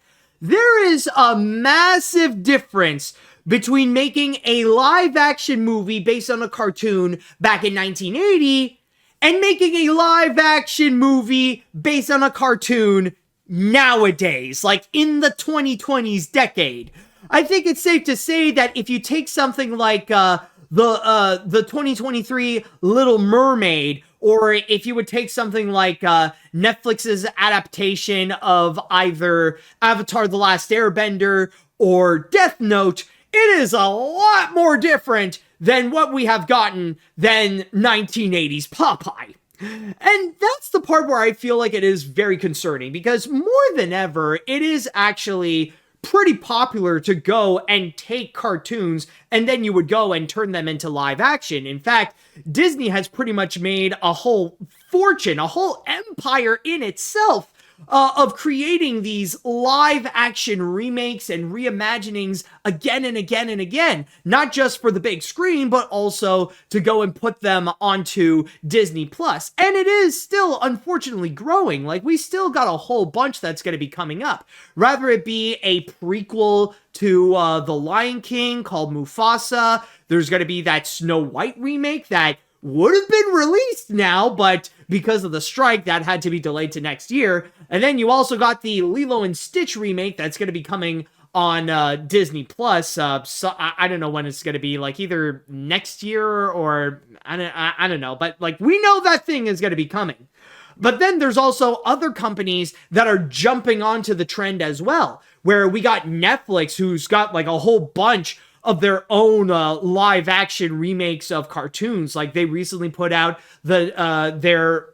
there is a massive difference between making a live-action movie based on a cartoon back in 1980 and making a live-action movie based on a cartoon nowadays, like in the 2020s decade. I think it's safe to say that if you take something like the 2023 Little Mermaid, or if you would take something like Netflix's adaptation of either Avatar: The Last Airbender or Death Note, it is a lot more different than what we have gotten than 1980s Popeye. And that's the part where I feel like it is very concerning, because more than ever, it is actually pretty popular to go and take cartoons and then you would go and turn them into live action. In fact, Disney has pretty much made a whole fortune, a whole empire in itself of creating these live action remakes and reimaginings again and again and again, not just for the big screen, but also to go and put them onto Disney Plus. And it is still unfortunately growing. Like, we still got a whole bunch that's going to be coming up. Rather it be a prequel to The Lion King called Mufasa. There's going to be that Snow White remake that would have been released now, but because of the strike, that had to be delayed to next year. And then you also got the Lilo and Stitch remake that's going to be coming on Disney Plus. So I don't know when it's going to be, like either next year or I don't know, but like we know that thing is going to be coming. But then there's also other companies that are jumping onto the trend as well, where we got Netflix, who's got like a whole bunch of their own live action remakes of cartoons. Like, they recently put out their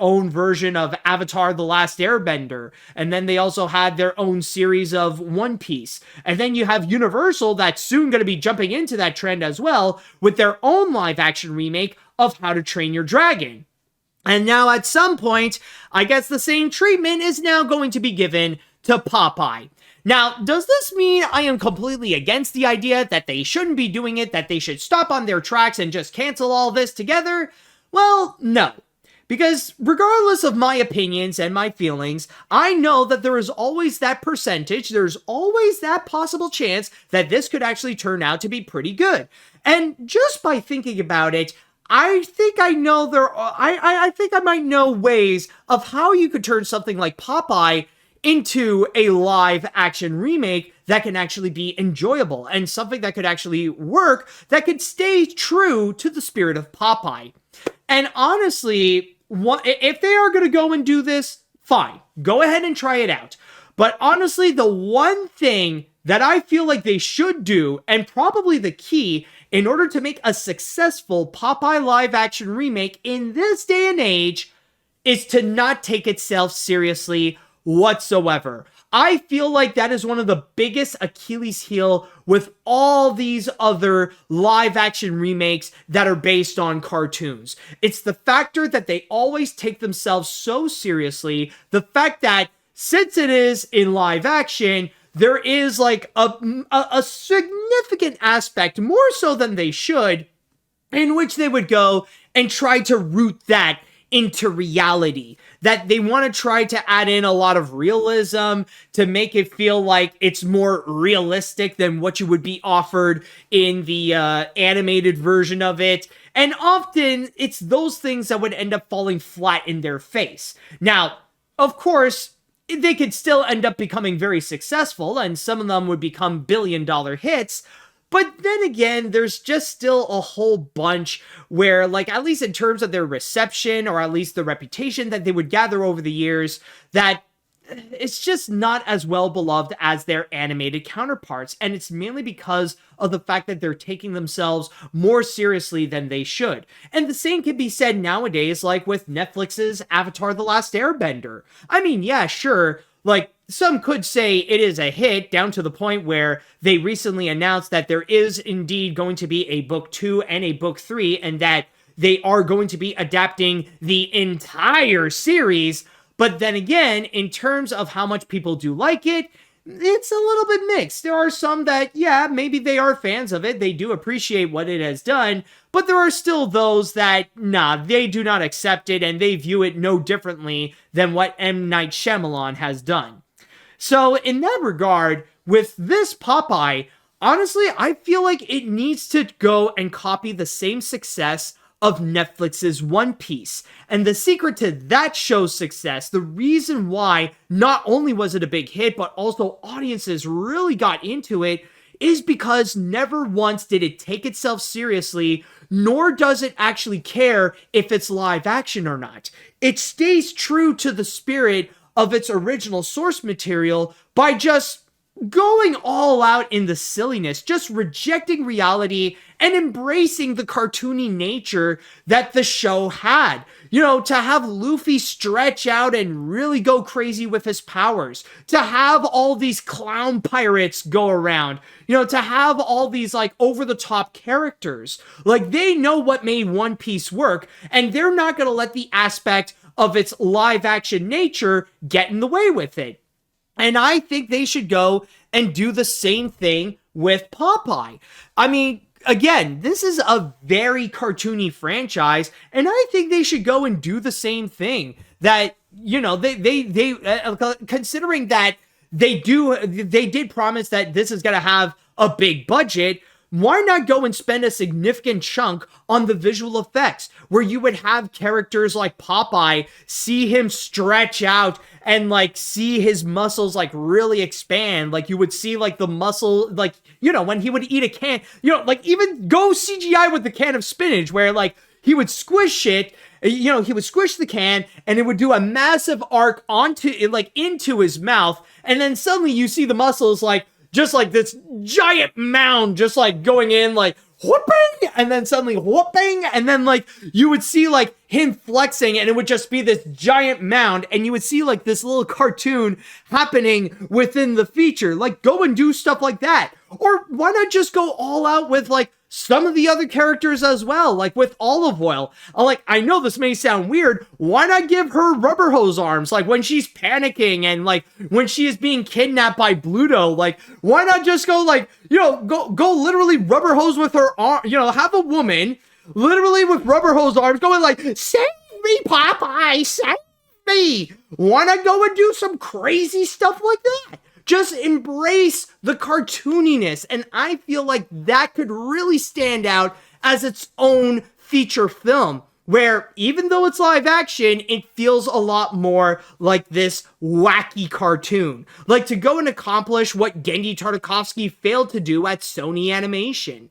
own version of Avatar: The Last Airbender, and then they also had their own series of One Piece. And then you have Universal that's soon going to be jumping into that trend as well with their own live action remake of How to Train Your Dragon. And now at some point, I guess the same treatment is now going to be given to Popeye. Now, does this mean I am completely against the idea that they shouldn't be doing it, that they should stop on their tracks and just cancel all this together? Well, no. Because regardless of my opinions and my feelings, I know that there is always that percentage, there's always that possible chance that this could actually turn out to be pretty good. And just by thinking about it, I think I know I think I might know ways of how you could turn something like Popeye into a live action remake that can actually be enjoyable and something that could actually work, that could stay true to the spirit of Popeye. And honestly, if they are going to go and do this, fine, go ahead and try it out. But honestly, the one thing that I feel like they should do, and probably the key in order to make a successful Popeye live action remake in this day and age, is to not take itself seriously whatsoever. I feel like that is one of the biggest Achilles heel with all these other live action remakes that are based on cartoons. It's the factor that they always take themselves so seriously. The fact that since it is in live action, there is like a significant aspect, more so than they should, in which they would go and try to root that into reality, that they want to try to add in a lot of realism to make it feel like it's more realistic than what you would be offered in the animated version of it. And often it's those things that would end up falling flat in their face. Now, of course, they could still end up becoming very successful, and some of them would become billion-dollar hits. But then again, there's just still a whole bunch where, like, at least in terms of their reception, or at least the reputation that they would gather over the years, that it's just not as well beloved as their animated counterparts. And it's mainly because of the fact that they're taking themselves more seriously than they should. And the same can be said nowadays, like with Netflix's Avatar: The Last Airbender. I mean, yeah, sure, like, some could say it is a hit, down to the point where they recently announced that there is indeed going to be a book 2 and a book 3, and that they are going to be adapting the entire series. But then again, in terms of how much people do like it, it's a little bit mixed. There are some that, yeah, maybe they are fans of it, they do appreciate what it has done, but there are still those that, nah, they do not accept it, and they view it no differently than what M. Night Shyamalan has done. So in that regard, with this Popeye, honestly, I feel like it needs to go and copy the same success of Netflix's One Piece. And the secret to that show's success, the reason why not only was it a big hit, but also audiences really got into it, is because never once did it take itself seriously, nor does it actually care if it's live action or not. It stays true to the spirit of its original source material by just going all out in the silliness, just rejecting reality and embracing the cartoony nature that the show had. You know, to have Luffy stretch out and really go crazy with his powers, to have all these clown pirates go around, you know, to have all these like over-the-top characters. Like, they know what made One Piece work, and they're not going to let the aspect of its live action nature get in the way with it. And I think they should go and do the same thing with Popeye. I mean, again, this is a very cartoony franchise, and I think they should go and do the same thing. That, you know, they considering that they did promise that this is going to have a big budget, why not go and spend a significant chunk on the visual effects, where you would have characters like Popeye, see him stretch out and like see his muscles like really expand. Like, you would see like the muscle, like, you know, when he would eat a can, you know, like even go CGI with the can of spinach, where like he would squish it, you know, he would squish the can and it would do a massive arc onto like into his mouth. And then suddenly you see the muscles like, just like this giant mound, just like going in like whooping, and then suddenly whooping, and then like you would see like him flexing, and it would just be this giant mound, and you would see like this little cartoon happening within the feature. Like, go and do stuff like that. Or why not just go all out with like some of the other characters as well, like with Olive Oil. Like, I know this may sound weird, why not give her rubber hose arms, like when she's panicking and like when she is being kidnapped by Bluto? Like, why not just go like, you know, go literally rubber hose with her arm, you know, have a woman literally with rubber hose arms going like, save me, Popeye, save me. Why not go and do some crazy stuff like that? Just embrace the cartooniness, and I feel like that could really stand out as its own feature film, where even though it's live action, it feels a lot more like this wacky cartoon. Like, to go and accomplish what Gendy Tartakovsky failed to do at Sony Animation.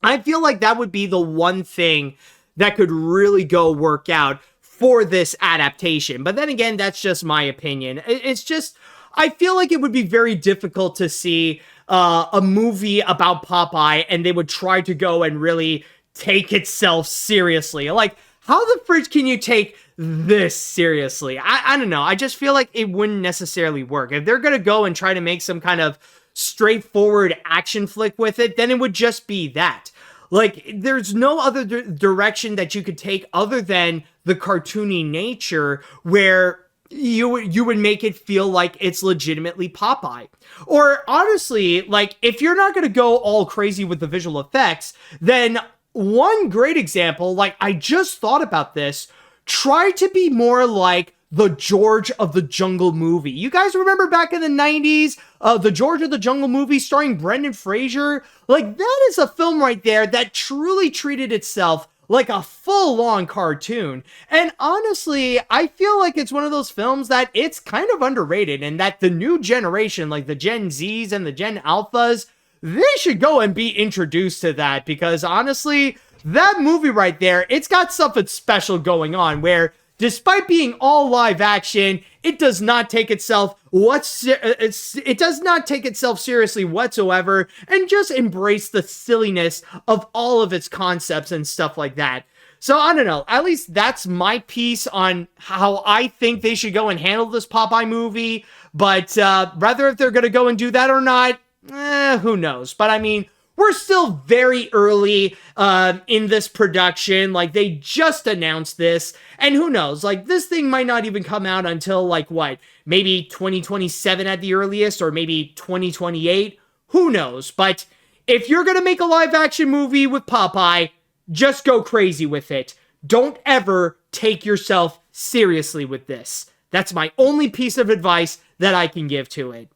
I feel like that would be the one thing that could really go work out for this adaptation. But then again, that's just my opinion. It's just, I feel like it would be very difficult to see a movie about Popeye and they would try to go and really take itself seriously. Like, how the fridge can you take this seriously? I don't know. I just feel like it wouldn't necessarily work. If they're going to go and try to make some kind of straightforward action flick with it, then it would just be that. Like, there's no other direction that you could take other than the cartoony nature, where you would make it feel like it's legitimately Popeye. Or honestly, like, if you're not going to go all crazy with the visual effects, then one great example, like, I just thought about this, try to be more like the George of the Jungle movie. You guys remember back in the 90s, the George of the Jungle movie starring Brendan Fraser? Like, that is a film right there that truly treated itself like a full-on cartoon. And honestly, I feel like it's one of those films that it's kind of underrated, and that the new generation, like the Gen Zs and the Gen Alphas, they should go and be introduced to that, because honestly, that movie right there, it's got something special going on, where despite being all live action, it does not take itself seriously whatsoever, and just embrace the silliness of all of its concepts and stuff like that. So I don't know, at least that's my piece on how I think they should go and handle this Popeye movie. But whether if they're going to go and do that or not, who knows? But I mean, we're still very early in this production. Like, they just announced this, and who knows? Like, this thing might not even come out until, like, what? Maybe 2027 at the earliest, or maybe 2028? Who knows? But if you're gonna make a live-action movie with Popeye, just go crazy with it. Don't ever take yourself seriously with this. That's my only piece of advice that I can give to it.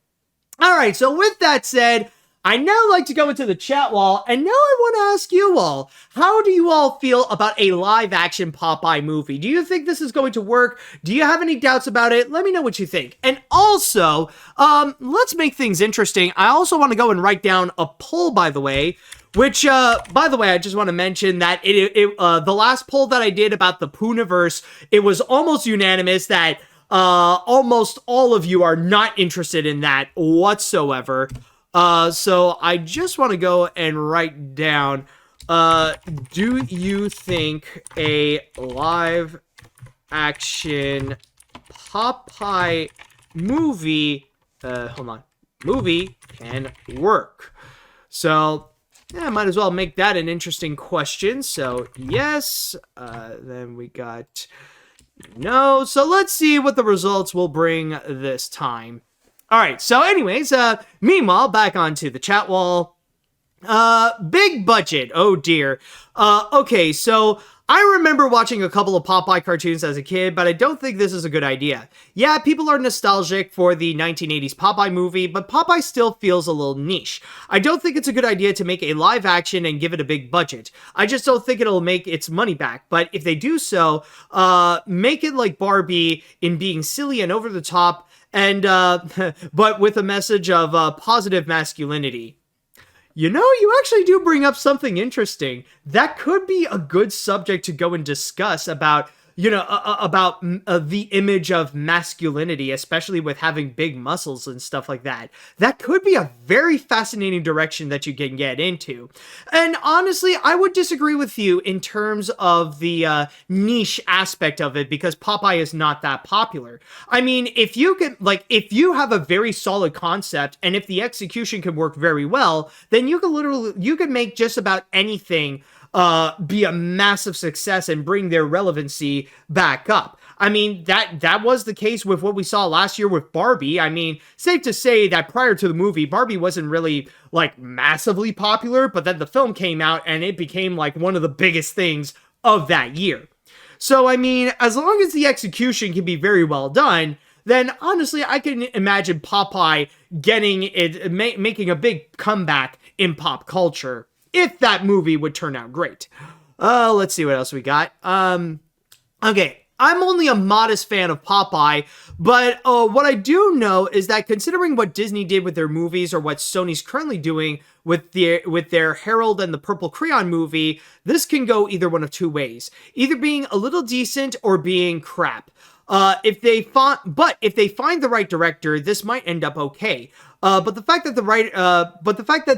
Alright, so with that said, I now like to go into the chat wall, and now I want to ask you all, how do you all feel about a live-action Popeye movie? Do you think this is going to work? Do you have any doubts about it? Let me know what you think. And also, let's make things interesting. I also want to go and write down a poll, by the way, which, by the way, I just want to mention that the last poll that I did about the Poohniverse, it was almost unanimous that almost all of you are not interested in that whatsoever. So I just want to go and write down, do you think a live action Popeye movie, movie can work? So, yeah, I might as well make that an interesting question. So, yes, then we got no. So let's see what the results will bring this time. All right, so anyways, meanwhile, back onto the chat wall. Big budget, oh dear. Okay, so I remember watching a couple of Popeye cartoons as a kid, but I don't think this is a good idea. Yeah, people are nostalgic for the 1980s Popeye movie, but Popeye still feels a little niche. I don't think it's a good idea to make a live action and give it a big budget. I just don't think it'll make its money back, but if they do so, make it like Barbie in being silly and over the top, and but with a message of positive masculinity. You know, you actually do bring up something interesting. That could be a good subject to go and discuss about, you know, about the image of masculinity, especially with having big muscles and stuff like that. That could be a very fascinating direction that you can get into. And honestly, I would disagree with you in terms of the niche aspect of it, because Popeye is not that popular. I mean, if you have a very solid concept and if the execution can work very well, then you can make just about anything be a massive success and bring their relevancy back up. I mean, that was the case with what we saw last year with Barbie. I mean, safe to say that prior to the movie, Barbie wasn't really, like, massively popular, but then the film came out and it became, like, one of the biggest things of that year. So, I mean, as long as the execution can be very well done, then honestly, I can imagine Popeye making a big comeback in pop culture, if that movie would turn out great. Let's see what else we got. Okay, I'm only a modest fan of Popeye, but what I do know is that considering what Disney did with their movies, or what Sony's currently doing with their Harold and the Purple Crayon movie, this can go either one of two ways. Either being a little decent or being crap. If they find the right director, this might end up okay. But the fact that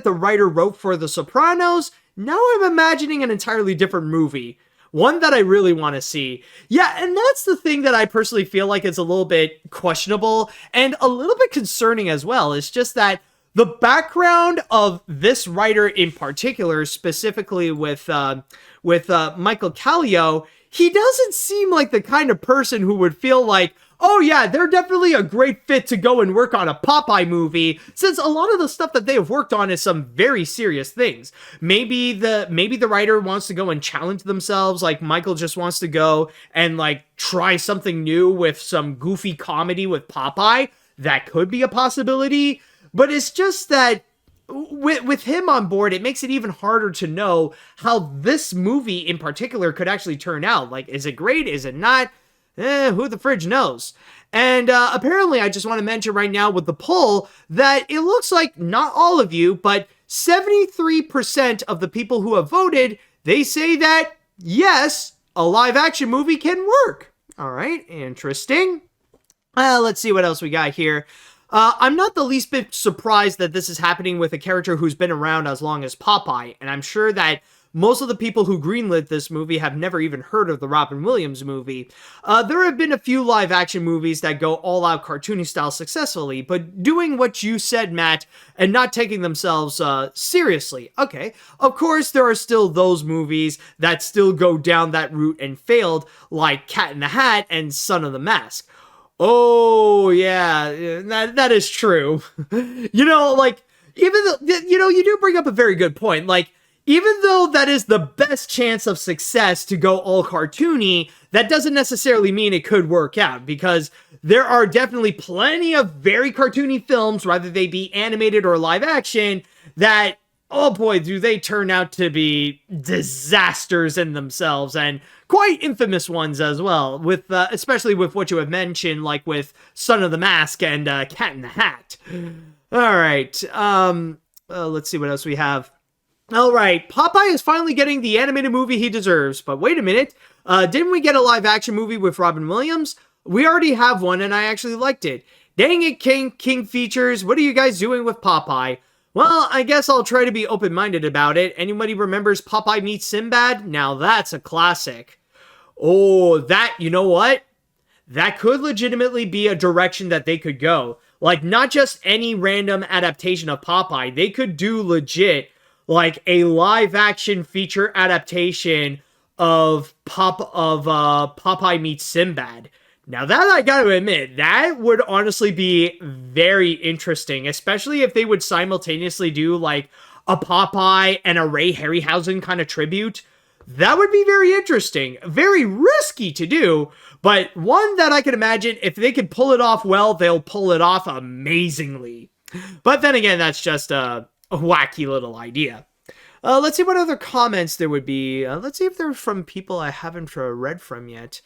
the writer wrote for The Sopranos, now I'm imagining an entirely different movie. One that I really want to see. Yeah, and that's the thing that I personally feel like is a little bit questionable and a little bit concerning as well. It's just that the background of this writer in particular, specifically with Michael Callio, he doesn't seem like the kind of person who would feel like, oh yeah, they're definitely a great fit to go and work on a Popeye movie, since a lot of the stuff that they have worked on is some very serious things. Maybe the writer wants to go and challenge themselves, like Michael just wants to go and like try something new with some goofy comedy with Popeye. That could be a possibility, but it's just that with him on board, it makes it even harder to know how this movie in particular could actually turn out. Like, is it great? Is it not? Who the fridge knows? And apparently, I just want to mention right now with the poll that it looks like not all of you, but 73% of the people who have voted, they say that, yes, a live action movie can work. All right, interesting. Let's see what else we got here. I'm not the least bit surprised that this is happening with a character who's been around as long as Popeye, and I'm sure that most of the people who greenlit this movie have never even heard of the Robin Williams movie. There have been a few live-action movies that go all-out cartoony style successfully, but doing what you said, Matt, and not taking themselves seriously. Okay, of course, there are still those movies that still go down that route and failed, like Cat in the Hat and Son of the Mask. Oh, yeah, that is true. You know, like, even though, you know, you do bring up a very good point. Like, even though that is the best chance of success to go all cartoony, that doesn't necessarily mean it could work out, because there are definitely plenty of very cartoony films, whether they be animated or live action, that, oh boy, do they turn out to be disasters in themselves, and quite infamous ones as well, with especially with what you have mentioned, like with Son of the Mask and Cat in the Hat. All right, let's see what else we have. All right, Popeye is finally getting the animated movie he deserves, but wait a minute, didn't we get a live-action movie with Robin Williams? We already have one, and I actually liked it. Dang it, King Features, what are you guys doing with Popeye? Well, I guess I'll try to be open-minded about it. Anybody remembers Popeye Meets Sinbad? Now that's a classic. Oh, that, you know what? That could legitimately be a direction that they could go. Like, not just any random adaptation of Popeye. They could do legit, like, a live-action feature adaptation of Popeye Meets Sinbad. Now that I gotta admit, that would honestly be very interesting, especially if they would simultaneously do like a Popeye and a Ray Harryhausen kind of tribute. That would be very interesting. Very risky to do, but one that I can imagine if they could pull it off well, they'll pull it off amazingly. But then again, that's just a wacky little idea. Let's see what other comments there would be. Let's see if they're from people I haven't read from yet.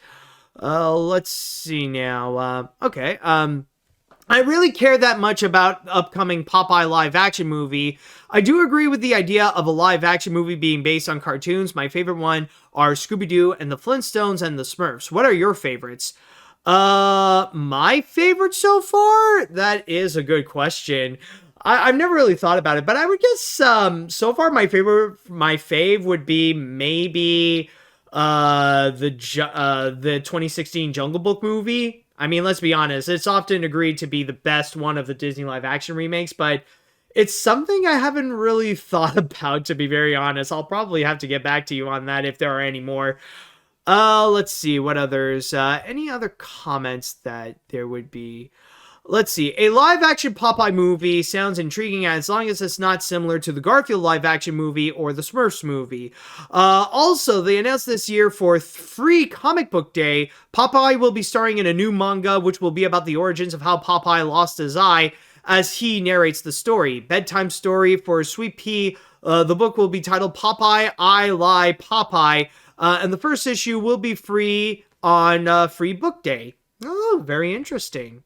Let's see now. Okay. I really care that much about the upcoming Popeye live action movie. I do agree with the idea of a live action movie being based on cartoons. My favorite one are Scooby-Doo and the Flintstones and the Smurfs. What are your favorites? My favorite so far? That is a good question. I've never really thought about it, but I would guess, so far my fave would be maybe, the 2016 Jungle Book movie. I mean, let's be honest, it's often agreed to be the best one of the Disney live action remakes, but it's something I haven't really thought about, to be very honest. I'll probably have to get back to you on that if there are any more. Let's see what others, any other comments that there would be. Let's see. A live-action Popeye movie sounds intriguing as long as it's not similar to the Garfield live-action movie or the Smurfs movie. Also, they announced this year for Free Comic Book Day, Popeye will be starring in a new manga, which will be about the origins of how Popeye lost his eye as he narrates the story. Bedtime story for Sweet Pea. The book will be titled Popeye, I Lie, Popeye, and the first issue will be free on Free Book Day. Oh, very interesting.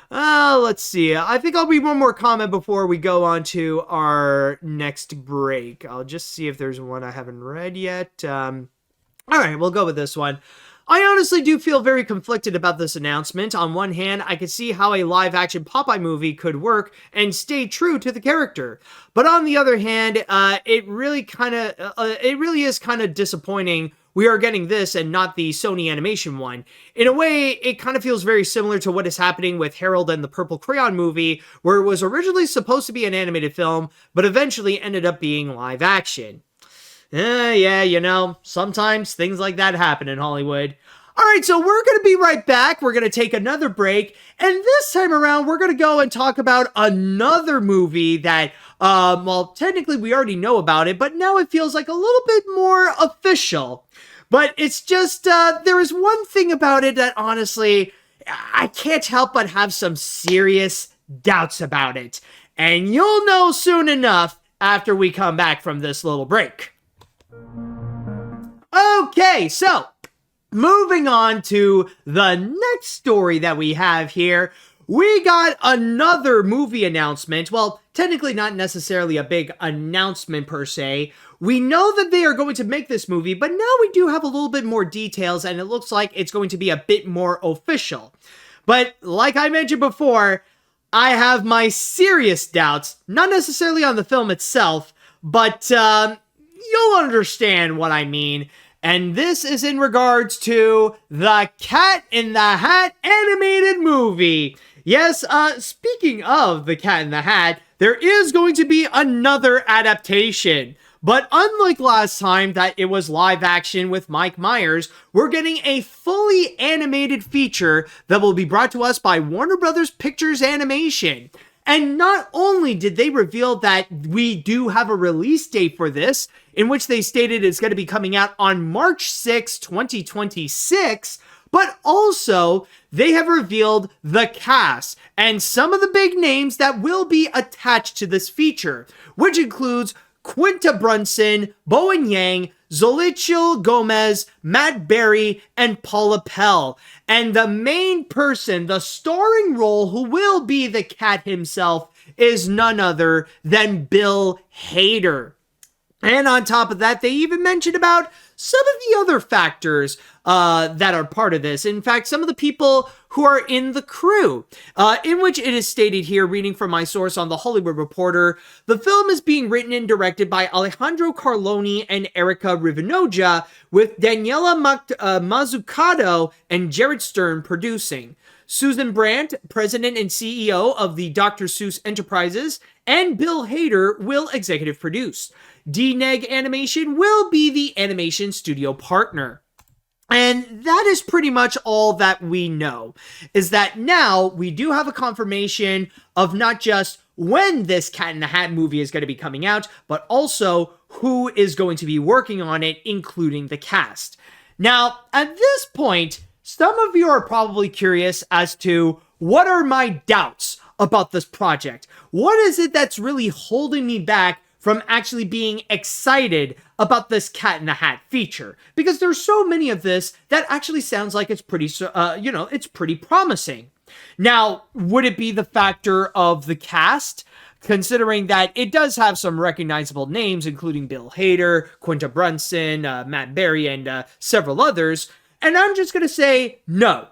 Let's see. I think I'll read one more comment before we go on to our next break. I'll just see if there's one I haven't read yet. Alright, we'll go with this one. I honestly do feel very conflicted about this announcement. On one hand, I could see how a live-action Popeye movie could work and stay true to the character. But on the other hand, it really is kind of disappointing we are getting this and not the Sony animation one. In a way, it kind of feels very similar to what is happening with Harold and the Purple Crayon movie, where it was originally supposed to be an animated film, but eventually ended up being live action. Yeah, you know, sometimes things like that happen in Hollywood. Alright, so we're going to be right back. We're going to take another break. And this time around, we're going to go and talk about another movie that, well, technically we already know about it, but now it feels like a little bit more official. But it's just, there is one thing about it that honestly, I can't help but have some serious doubts about it. And you'll know soon enough after we come back from this little break. Okay, so moving on to the next story that we have here, we got another movie announcement. Well, technically not necessarily a big announcement per se. We know that they are going to make this movie, but now we do have a little bit more details, and it looks like it's going to be a bit more official. But like I mentioned before, I have my serious doubts, not necessarily on the film itself, but you'll understand what I mean. And this is in regards to the Cat in the Hat animated movie. Yes, speaking of the Cat in the Hat, there is going to be another adaptation. But unlike last time that it was live action with Mike Myers, we're getting a fully animated feature that will be brought to us by Warner Brothers Pictures Animation. And not only did they reveal that we do have a release date for this, in which they stated it's going to be coming out on March 6, 2026, but also they have revealed the cast and some of the big names that will be attached to this feature, which includes Quinta Brunson, Bowen Yang, Zolichil Gomez, Matt Berry, and Paula Pell. And the main person, the starring role who will be the cat himself, is none other than Bill Hader. And on top of that, they even mentioned about some of the other factors that are part of this. In fact, some of the people who are in the crew, in which it is stated here, reading from my source on The Hollywood Reporter, the film is being written and directed by Alejandro Carloni and Erica Rivinoja, with Daniela Mazzucato and Jared Stern producing. Susan Brandt, president and CEO of the Dr. Seuss Enterprises, and Bill Hader will executive produce. DNEG Animation will be the animation studio partner. And that is pretty much all that we know, is that now we do have a confirmation of not just when this Cat in the Hat movie is going to be coming out, but also who is going to be working on it, including the cast. Now, at this point, some of you are probably curious as to what are my doubts about this project? What is it that's really holding me back from actually being excited about this Cat in the Hat feature? Because there's so many of this that actually sounds like it's pretty, it's pretty promising. Now, would it be the factor of the cast? Considering that it does have some recognizable names, including Bill Hader, Quinta Brunson, Matt Berry, and several others. And I'm just going to say no.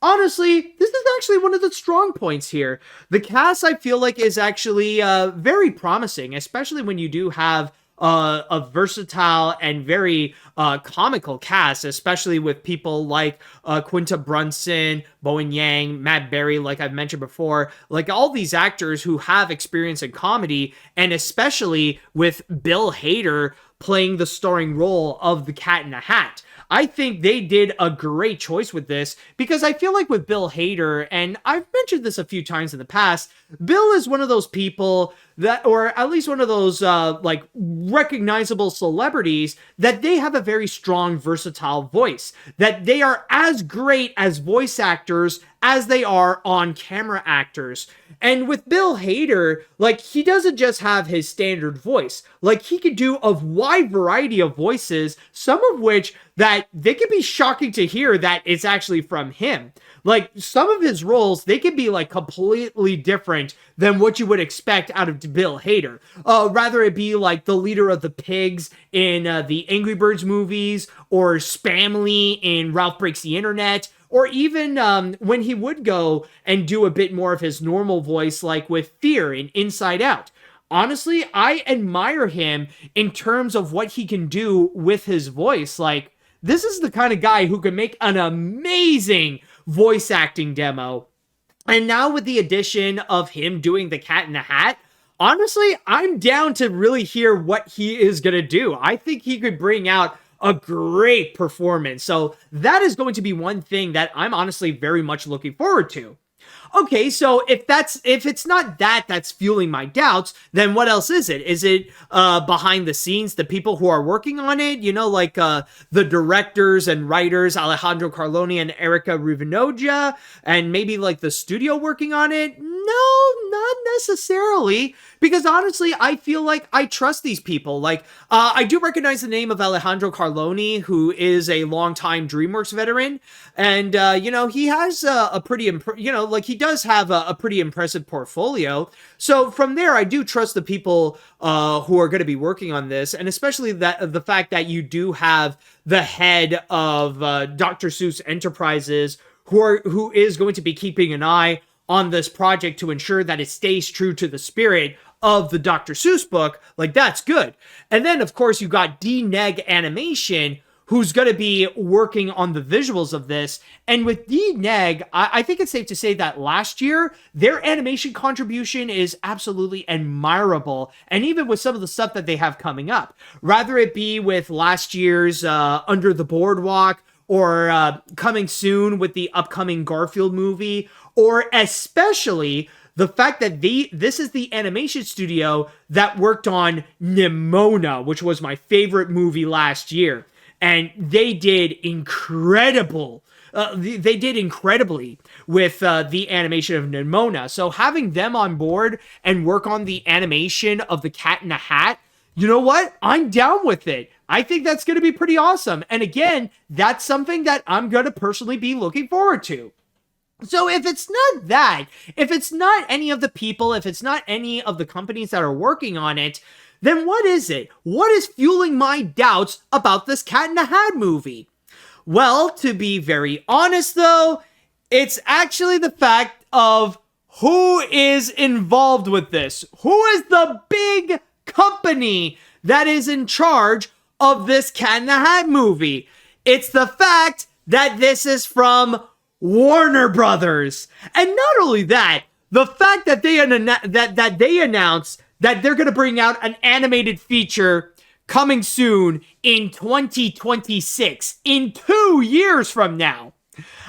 Honestly, this is actually one of the strong points here. The cast, I feel like, is actually very promising, especially when you do have a versatile and very comical cast, especially with people like Quinta Brunson, Bowen Yang, Matt Berry, like I've mentioned before, like all these actors who have experience in comedy, and especially with Bill Hader playing the starring role of the Cat in the Hat. I think they did a great choice with this, because I feel like with Bill Hader, and I've mentioned this a few times in the past, Bill is one of those people that, or at least one of those like recognizable celebrities, that they have a very strong, versatile voice, that they are as great as voice actors as they are on-camera actors. And with Bill Hader, like, he doesn't just have his standard voice. Like, he could do a wide variety of voices, some of which that they could be shocking to hear that it's actually from him. Like, some of his roles, they could be, like, completely different than what you would expect out of Bill Hader. Rather it be, like, the leader of the pigs in the Angry Birds movies, or Spamly in Ralph Breaks the Internet, or even when he would go and do a bit more of his normal voice, like with Fear in Inside Out. Honestly, I admire him in terms of what he can do with his voice. Like, this is the kind of guy who can make an amazing voice acting demo. And now with the addition of him doing the Cat in the Hat, honestly, I'm down to really hear what he is going to do. I think he could bring out a great performance. So that is going to be one thing that I'm honestly very much looking forward to. Okay, so if it's not that's fueling my doubts, then what else is it? Is it behind the scenes, the people who are working on it? You know, like the directors and writers, Alejandro Carloni and Erica Rivinoja, and maybe like the studio working on it? No, not necessarily. Because honestly, I feel like I trust these people. Like, I do recognize the name of Alejandro Carloni, who is a longtime DreamWorks veteran. And, he has a pretty, he does have a pretty impressive portfolio. So from there, I do trust the people who are going to be working on this. And especially the fact that you do have the head of Dr. Seuss Enterprises, who is going to be keeping an eye on this project to ensure that it stays true to the spirit of the Dr. Seuss book. Like, that's good. And then, of course, you got DNEG Animation, who's going to be working on the visuals of this. And with DNEG, I think it's safe to say that last year, their animation contribution is absolutely admirable. And even with some of the stuff that they have coming up, rather it be with last year's Under the Boardwalk, or coming soon with the upcoming Garfield movie, or especially the fact that this is the animation studio that worked on Nimona, which was my favorite movie last year. And they did incredible they did incredibly with the animation of Nimona. So having them on board and work on the animation of the Cat in the Hat, you know what? I'm down with it. I think that's going to be pretty awesome. And again, that's something that I'm going to personally be looking forward to. So if it's not that, if it's not any of the people, if it's not any of the companies that are working on it, then what is it? What is fueling my doubts about this Cat in the Hat movie? Well, to be very honest though, it's actually the fact of who is involved with this. Who is the big company that is in charge of this Cat in the Hat movie? It's the fact that this is from Warner Brothers. And not only that, the fact that they announced that they're going to bring out an animated feature coming soon in 2026, in 2 years from now.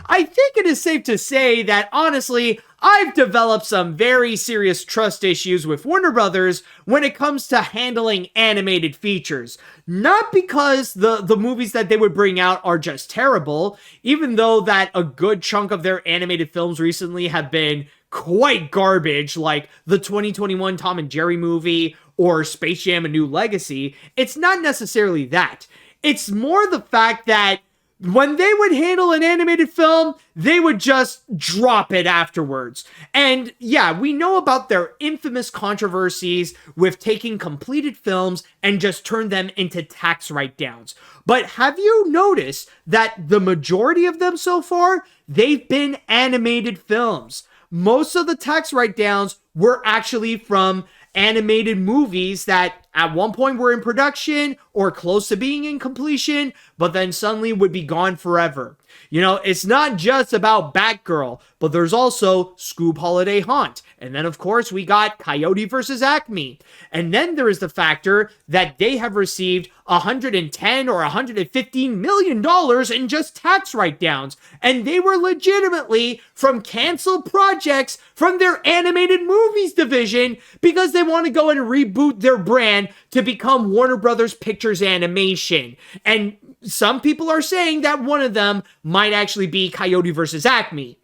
I think it is safe to say that, honestly, I've developed some very serious trust issues with Warner Brothers when it comes to handling animated features. Not because the movies that they would bring out are just terrible, even though that a good chunk of their animated films recently have been quite garbage, like the 2021 Tom and Jerry movie or Space Jam: A New Legacy. It's not necessarily that. It's more the fact that when they would handle an animated film, they would just drop it afterwards. And yeah, we know about their infamous controversies with taking completed films and just turn them into tax write-downs. But have you noticed that the majority of them so far, they've been animated films? Most of the tax write-downs were actually from animated movies that at one point were in production or close to being in completion, but then suddenly would be gone forever. You know, it's not just about Batgirl, but there's also Scoob Holiday Haunt. And then, of course, we got Coyote versus Acme. And then there is the factor that they have received $110 or $115 million in just tax write-downs. And they were legitimately from canceled projects from their animated movies division because they want to go and reboot their brand to become Warner Brothers Pictures Animation. And some people are saying that one of them might actually be Coyote versus Acme.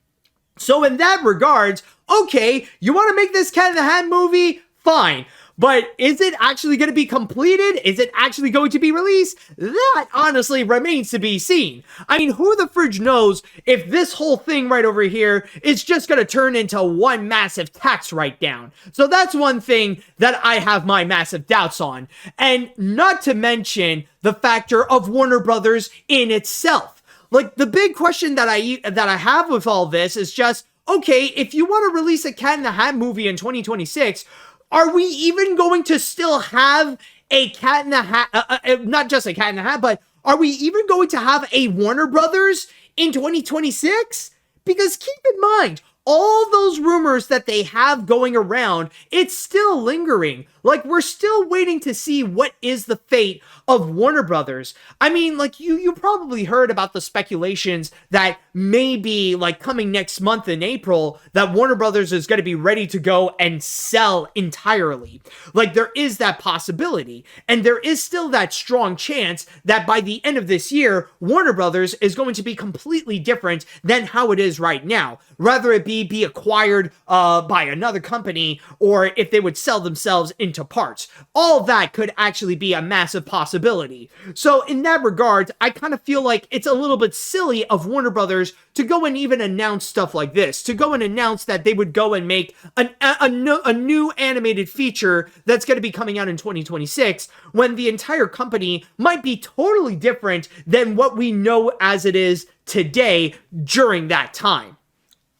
So in that regards, okay, you want to make this Cat in the Hat movie? Fine. But is it actually going to be completed? Is it actually going to be released? That honestly remains to be seen. I mean, who the fridge knows if this whole thing right over here is just going to turn into one massive tax write-down. So that's one thing that I have my massive doubts on. And not to mention the factor of Warner Brothers in itself. Like, the big question that I have with all this is just, okay, if you want to release a Cat in the Hat movie in 2026, are we even going to still have a Cat in the Hat, not just a Cat in the Hat, but are we even going to have a Warner Brothers in 2026? Because keep in mind, all those rumors that they have going around, it's still lingering. Like, we're still waiting to see what is the fate of Warner Brothers. I mean, like, you probably heard about the speculations that maybe, like, coming next month in April, that Warner Brothers is going to be ready to go and sell entirely. Like, there is that possibility. And there is still that strong chance that by the end of this year, Warner Brothers is going to be completely different than how it is right now. Rather it be acquired by another company, or if they would sell themselves into parts. All that could actually be a massive possibility. So in that regard, I kind of feel like it's a little bit silly of Warner Brothers to go and even announce stuff like this, to go and announce that they would go and make a new animated feature that's going to be coming out in 2026, when the entire company might be totally different than what we know as it is today during that time.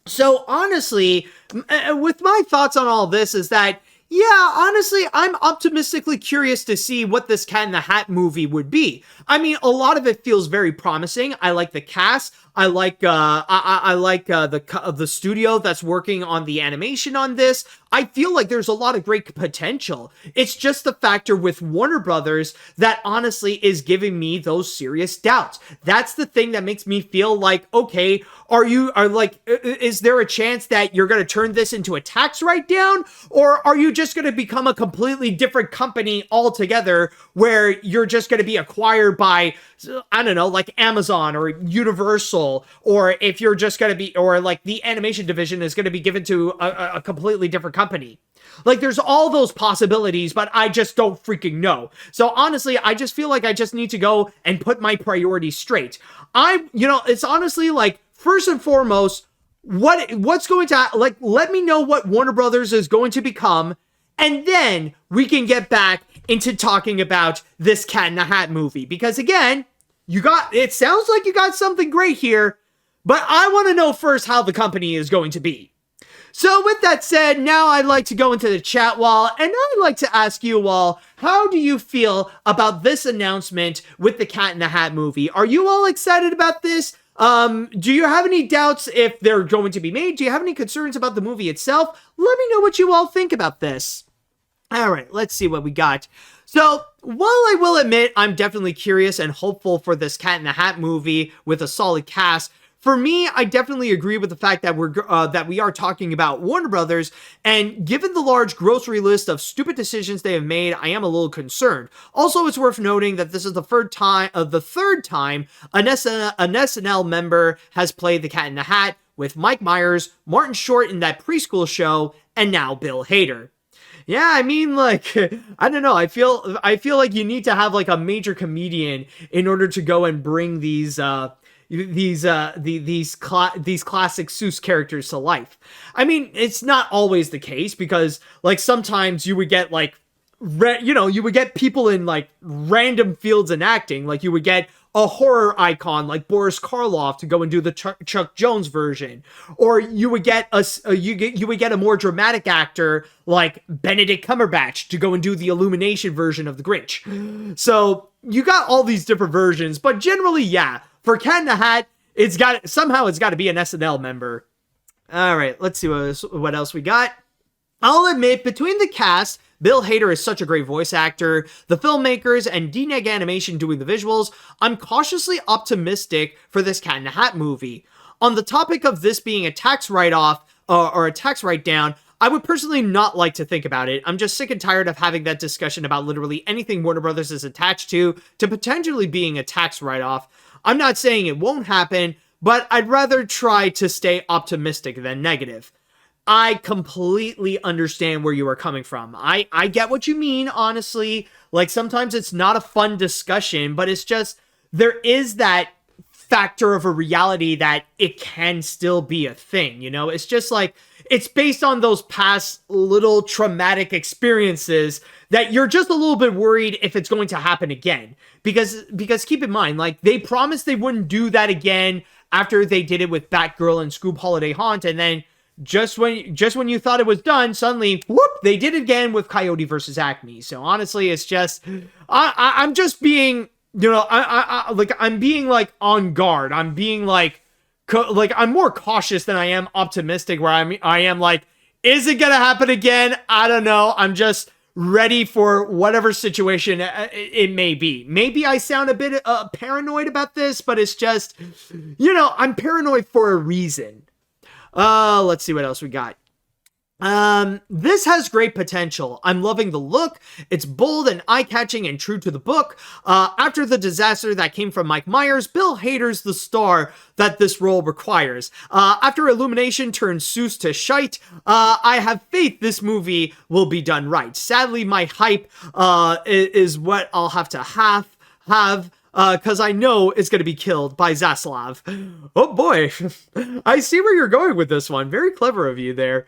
So honestly, with my thoughts on all this is that, yeah, honestly, I'm optimistically curious to see what this Cat in the Hat movie would be. I mean, a lot of it feels very promising. I like the cast. I like the studio that's working on the animation on this. I feel like there's a lot of great potential. It's just the factor with Warner Brothers that honestly is giving me those serious doubts. That's the thing that makes me feel like, okay, is there a chance that you're going to turn this into a tax write-down? Or are you just going to become a completely different company altogether, where you're just going to be acquired by, I don't know, like Amazon or Universal, or if you're just going to be, or like the animation division is going to be given to a completely different company. Like, there's all those possibilities, but I just don't freaking know. So honestly, I just feel like I just need to go and put my priorities straight. It's honestly like, first and foremost, what's going to, like, let me know what Warner Brothers is going to become, and then we can get back into talking about this Cat in the Hat movie. Because again, it sounds like you got something great here, but I want to know first how the company is going to be. So with that said, now I'd like to go into the chat wall, and I'd like to ask you all, how do you feel about this announcement with the Cat in the Hat movie? Are you all excited about this? Do you have any doubts if they're going to be made? Do you have any concerns about the movie itself? Let me know what you all think about this. All right, let's see what we got. So, while I will admit I'm definitely curious and hopeful for this Cat in the Hat movie with a solid cast, for me, I definitely agree with the fact that we are talking about Warner Brothers, and given the large grocery list of stupid decisions they have made, I am a little concerned. Also, it's worth noting that this is the third time an SNL member has played the Cat in the Hat, with Mike Myers, Martin Short in that preschool show, and now Bill Hader. Yeah, I mean, like, I don't know. I feel like you need to have like a major comedian in order to go and bring these classic Seuss characters to life. I mean, it's not always the case, because like sometimes you would get like, you would get people in like random fields in acting. Like you would get a horror icon like Boris Karloff to go and do the Chuck Jones version, or you would get a more dramatic actor like Benedict Cumberbatch to go and do the Illumination version of the Grinch. So you got all these different versions, but generally, yeah. For Cat in the Hat, it's got to be an SNL member. All right, let's see what else we got. I'll admit, between the cast, Bill Hader is such a great voice actor, the filmmakers, and DNEG Animation doing the visuals, I'm cautiously optimistic for this Cat in the Hat movie. On the topic of this being a tax write-off or a tax write-down, I would personally not like to think about it. I'm just sick and tired of having that discussion about literally anything Warner Brothers is attached to potentially being a tax write-off. I'm not saying it won't happen, but I'd rather try to stay optimistic than negative. I completely understand where you are coming from. I get what you mean, honestly. Like, sometimes it's not a fun discussion, but it's just, there is that factor of a reality that it can still be a thing, you know? It's just like, it's based on those past little traumatic experiences that you're just a little bit worried if it's going to happen again. Because keep in mind, like, they promised they wouldn't do that again after they did it with Batgirl and Scoob Holiday Haunt, and then just when you thought it was done, suddenly, whoop, they did it again with Coyote versus Acme. So honestly, it's just, I'm just being, I'm being like on guard. I'm being like I'm more cautious than I am optimistic, where I am like, is it gonna happen again? I don't know. I'm just ready for whatever situation it may be. Maybe I sound a bit paranoid about this, but it's just, I'm paranoid for a reason. Let's see what else we got. This has great potential. I'm loving the look. It's bold and eye-catching and true to the book. After the disaster that came from Mike Myers, Bill Hader's the star that this role requires. After Illumination turned Seuss to shite, I have faith this movie will be done right. Sadly, my hype is what I'll have to have. Because I know it's going to be killed by Zaslav. Oh boy, I see where you're going with this one. Very clever of you there.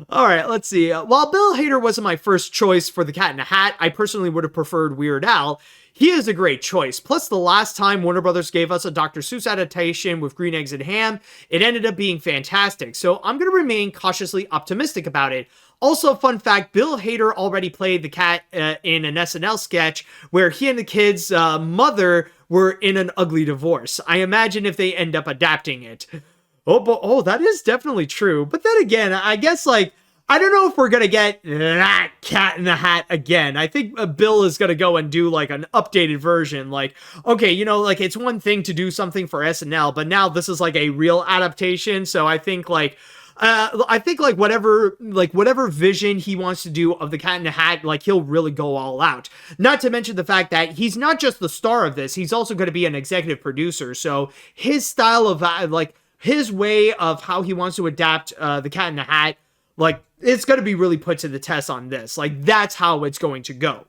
All right, let's see. While Bill Hader wasn't my first choice for the Cat in the Hat, I personally would have preferred Weird Al. He is a great choice. Plus, the last time Warner Brothers gave us a Dr. Seuss adaptation with Green Eggs and Ham, it ended up being fantastic. So I'm going to remain cautiously optimistic about it. Also, fun fact, Bill Hader already played the cat in an SNL sketch where he and the kid's mother were in an ugly divorce. I imagine if they end up adapting it. Oh, that is definitely true. But then again, I guess, like, I don't know if we're going to get that Cat in the Hat again. I think Bill is going to go and do, like, an updated version. Like, okay, like, it's one thing to do something for SNL, but now this is, like, a real adaptation. So I think, like, I think like whatever vision he wants to do of the Cat in the Hat, like he'll really go all out. Not to mention the fact that he's not just the star of this, he's also going to be an executive producer. So his style of his way of how he wants to adapt the Cat in the Hat, like it's going to be really put to the test on this. Like that's how it's going to go.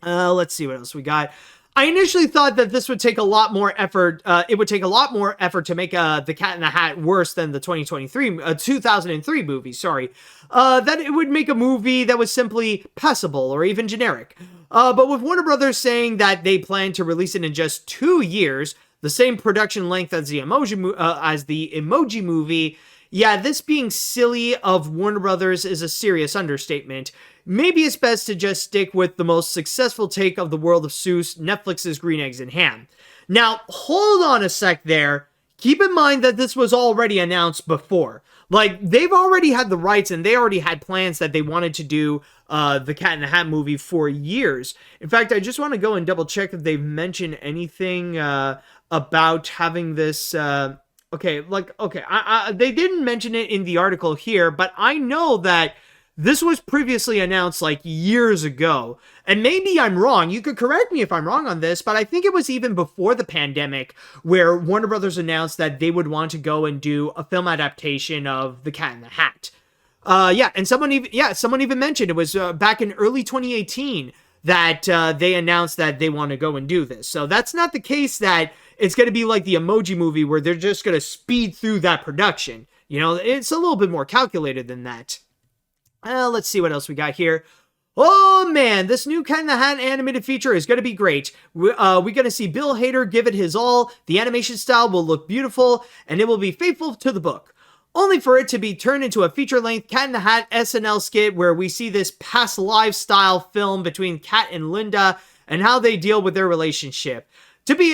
Let's see what else we got. I initially thought that this would take a lot more effort. It would take a lot more effort to make The Cat in the Hat worse than the 2003 movie. Sorry, that it would make a movie that was simply passable or even generic. But with Warner Brothers saying that they plan to release it in just 2 years, the same production length as the Emoji Movie. Yeah, this being silly of Warner Brothers is a serious understatement. Maybe it's best to just stick with the most successful take of the world of Seuss, Netflix's Green Eggs and Ham. Now, hold on a sec there. Keep in mind that this was already announced before. Like, they've already had the rights and they already had plans that they wanted to do the Cat in the Hat movie for years. In fact, I just want to go and double check if they've mentioned anything about having this... they didn't mention it in the article here, but I know that this was previously announced like years ago, and maybe I'm wrong. You could correct me if I'm wrong on this, but I think it was even before the pandemic where Warner Brothers announced that they would want to go and do a film adaptation of The Cat in the Hat. And someone even mentioned it was back in early 2018 that they announced that they want to go and do this. So that's not the case that it's going to be like the Emoji Movie where they're just going to speed through that production. You know, it's a little bit more calculated than that. Let's see what else we got here. Oh man, this new Cat in the Hat animated feature is going to be great. We're going to see Bill Hader give it his all. The animation style will look beautiful, and it will be faithful to the book. Only for it to be turned into a feature-length Cat in the Hat SNL skit where we see this past life-style film between Cat and Linda and how they deal with their relationship. To be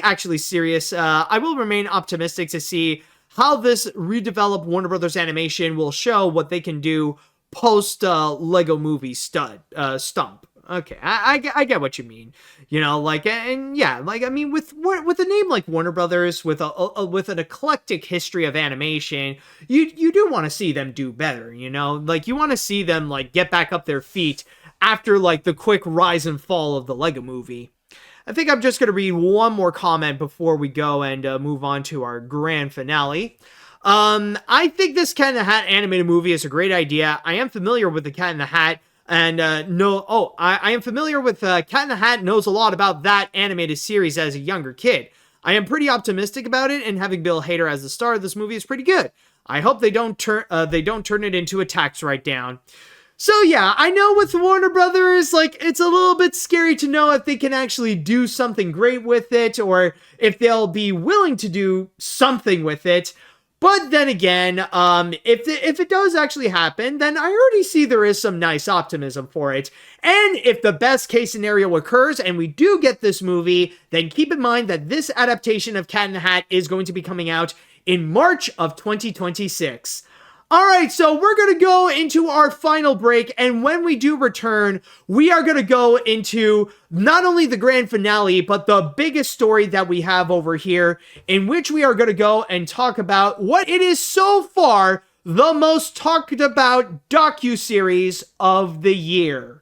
actually serious, I will remain optimistic to see how this redeveloped Warner Brothers animation will show what they can do post Lego Movie Stump. Okay, I get what you mean. You know, like, and yeah, like, I mean, with a name like Warner Brothers, with an eclectic history of animation, you do want to see them do better. You know, like you want to see them like get back up their feet after like the quick rise and fall of the Lego Movie. I think I'm just going to read one more comment before we go and move on to our grand finale. I think this Cat in the Hat animated movie is a great idea. I am familiar with the Cat in the Hat and I am familiar with Cat in the Hat, knows a lot about that animated series as a younger kid. I am pretty optimistic about it, and having Bill Hader as the star of this movie is pretty good. I hope they don't turn it into a tax write-down. So yeah, I know with Warner Brothers, like, it's a little bit scary to know if they can actually do something great with it, or if they'll be willing to do something with it. But then again, if it does actually happen, then I already see there is some nice optimism for it. And if the best case scenario occurs and we do get this movie, then keep in mind that this adaptation of Cat in the Hat is going to be coming out in March of 2026. Alright, so we're going to go into our final break, and when we do return, we are going to go into not only the grand finale, but the biggest story that we have over here, in which we are going to go and talk about what it is so far the most talked about docuseries of the year.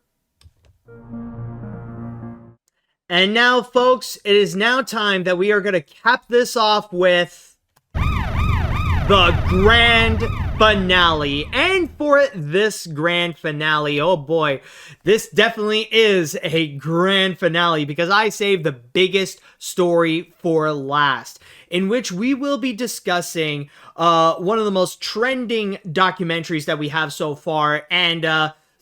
And now, folks, it is now time that we are going to cap this off with the grand finale. And for this grand finale, oh boy, this definitely is a grand finale, because I saved the biggest story for last, in which we will be discussing one of the most trending documentaries that we have so far, and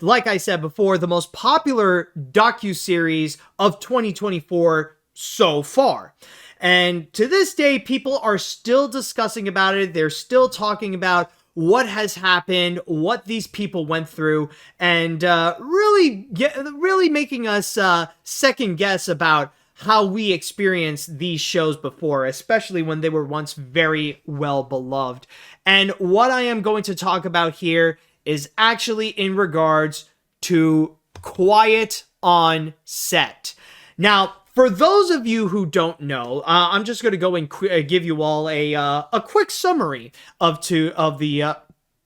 like I said before, the most popular docuseries of 2024 so far. And to this day, people are still discussing about it. They're still talking about what has happened, what these people went through, and really making us second guess about how we experienced these shows before, especially when they were once very well beloved. And what I am going to talk about here is actually in regards to Quiet on Set. Now, For those of you who don't know, I'm just going to go and give you all a quick summary of the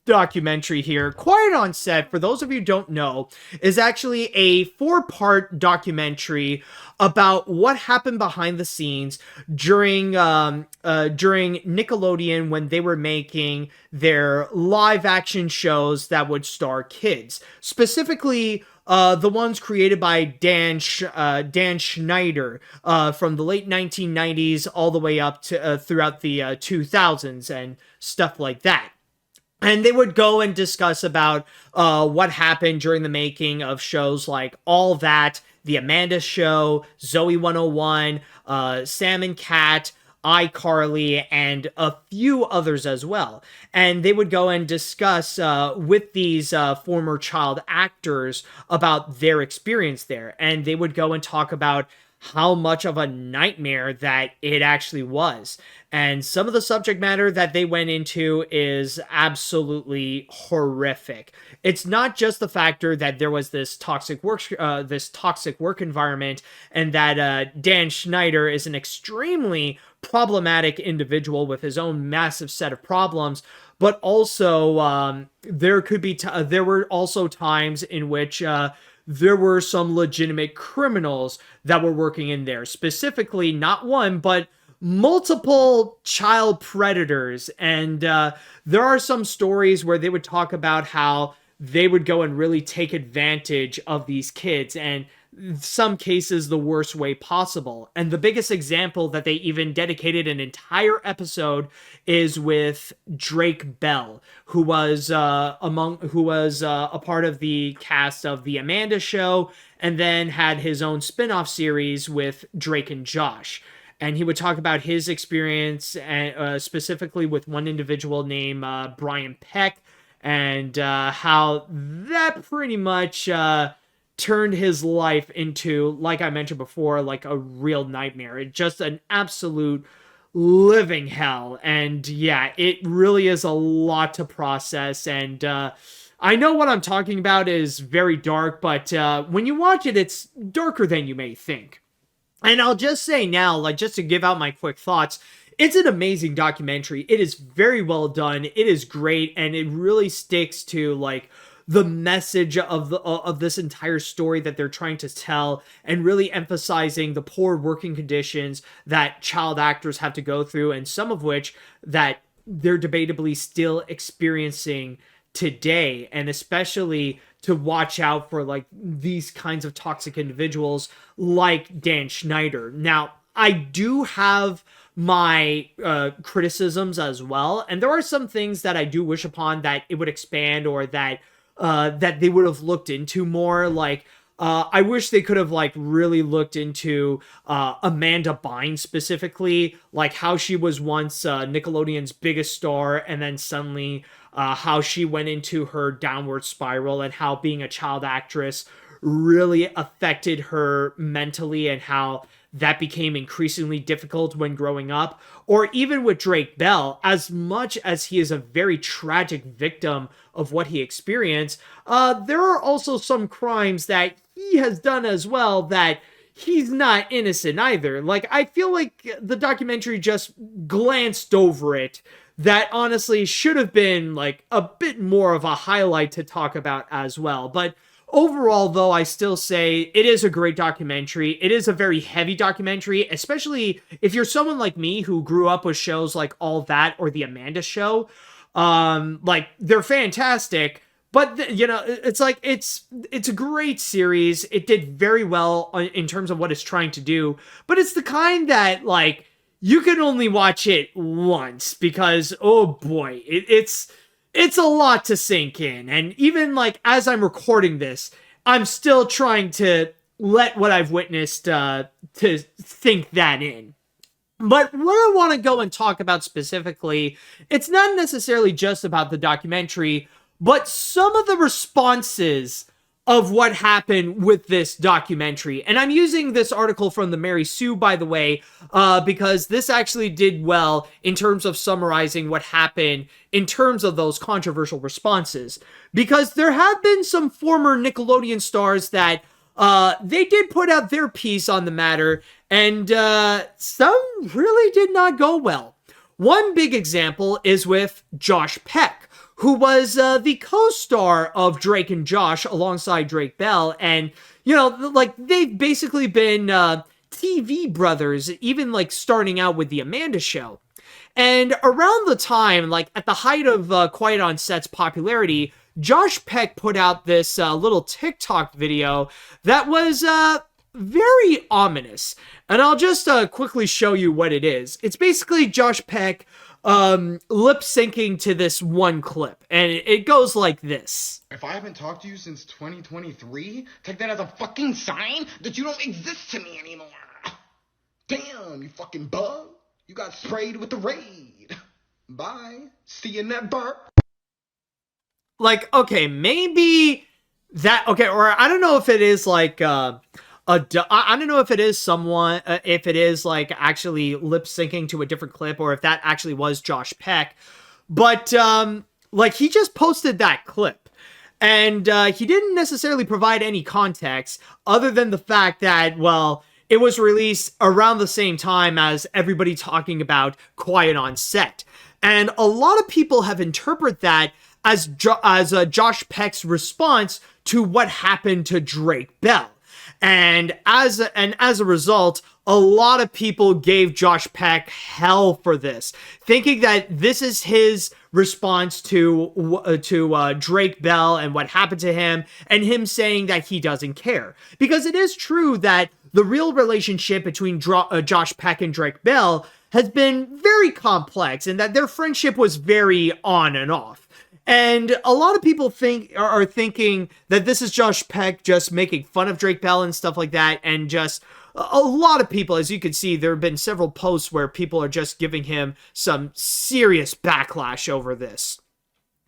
documentary here. Quiet on Set, for those of you who don't know, is actually a 4-part documentary about what happened behind the scenes during Nickelodeon when they were making their live action shows that would star kids. Specifically, the ones created by Dan Schneider from the late 1990s all the way up to throughout the 2000s and stuff like that. And they would go and discuss about what happened during the making of shows like All That, The Amanda Show, Zoe 101, Sam and Cat, iCarly, and a few others as well. And they would go and discuss with these former child actors about their experience there. And they would go and talk about how much of a nightmare that it actually was. And some of the subject matter that they went into is absolutely horrific. It's not just the factor that there was this toxic work environment, and that Dan Schneider is an extremely problematic individual with his own massive set of problems, but also there were also times in which there were some legitimate criminals that were working in there. Specifically, not one, but multiple child predators. And there are some stories where they would talk about how they would go and really take advantage of these kids, and in some cases the worst way possible. And the biggest example that they even dedicated an entire episode is with Drake Bell, who was a part of the cast of The Amanda Show, and then had his own spin-off series with Drake and Josh. And he would talk about his experience, specifically with one individual named Brian Peck, and how that pretty much turned his life into, like I mentioned before, like a real nightmare. Just an absolute living hell. And yeah, it really is a lot to process. And I know what I'm talking about is very dark, but when you watch it, it's darker than you may think. And I'll just say now, like, just to give out my quick thoughts, it's an amazing documentary. It is very well done. It is great, and it really sticks to, like, the message of this entire story that they're trying to tell, and really emphasizing the poor working conditions that child actors have to go through, and some of which that they're debatably still experiencing today. And especially to watch out for, like, these kinds of toxic individuals like Dan Schneider. Now, I do have my criticisms as well, and there are some things that I do wish upon that it would expand, or that they would have looked into more. Like, I wish they could have, like, really looked into Amanda Bynes specifically, like how she was once Nickelodeon's biggest star, and then suddenly how she went into her downward spiral, and how being a child actress really affected her mentally, and how that became increasingly difficult when growing up. Or even with Drake Bell, as much as he is a very tragic victim of what he experienced, there are also some crimes that he has done as well that he's not innocent either. Like, I feel like the documentary just glanced over it, that honestly should have been, like, a bit more of a highlight to talk about as well. But overall, though, I still say it is a great documentary. It is a very heavy documentary, especially if you're someone like me who grew up with shows like All That or The Amanda Show. Like, they're fantastic, but you know, it's like, it's a great series. It did very well in terms of what it's trying to do, but it's the kind that, like, you can only watch it once, because, oh boy, it's a lot to sink in. And even, like, as I'm recording this, I'm still trying to let what I've witnessed to think that in. But what I want to go and talk about specifically, it's not necessarily just about the documentary, but some of the responses of what happened with this documentary. And I'm using this article from the Mary Sue, by the way, because this actually did well in terms of summarizing what happened in terms of those controversial responses. Because there have been some former Nickelodeon stars that they did put out their piece on the matter, and some really did not go well. One big example is with Josh Peck, who was the co-star of Drake and Josh alongside Drake Bell, and, you know, like, they've basically been TV brothers, even, like, starting out with the Amanda Show. And around the time, like, at the height of Quiet on Set's popularity, Josh Peck put out this little TikTok video that was very ominous. And I'll just quickly show you what it is. It's basically Josh Peck lip syncing to this one clip, and it goes like this. If I haven't talked to you since 2023, take that as a fucking sign that you don't exist to me anymore. Damn, you fucking bug. You got sprayed with the raid. Bye. See you never. Like, okay, maybe that, okay, or I don't know if it is like I don't know if it is someone, if it is like actually lip syncing to a different clip, or if that actually was Josh Peck. But like, he just posted that clip, and he didn't necessarily provide any context other than the fact that, well, it was released around the same time as everybody talking about Quiet on Set. And a lot of people have interpreted that as Josh Peck's response to what happened to Drake Bell. And as a result, a lot of people gave Josh Peck hell for this, thinking that this is his response to Drake Bell and what happened to him, and him saying that he doesn't care. Because it is true that the real relationship between Josh Peck and Drake Bell has been very complex, and that their friendship was very on and off. And a lot of people are thinking that this is Josh Peck just making fun of Drake Bell and stuff like that, and just a lot of people, as you can see, there have been several posts where people are just giving him some serious backlash over this.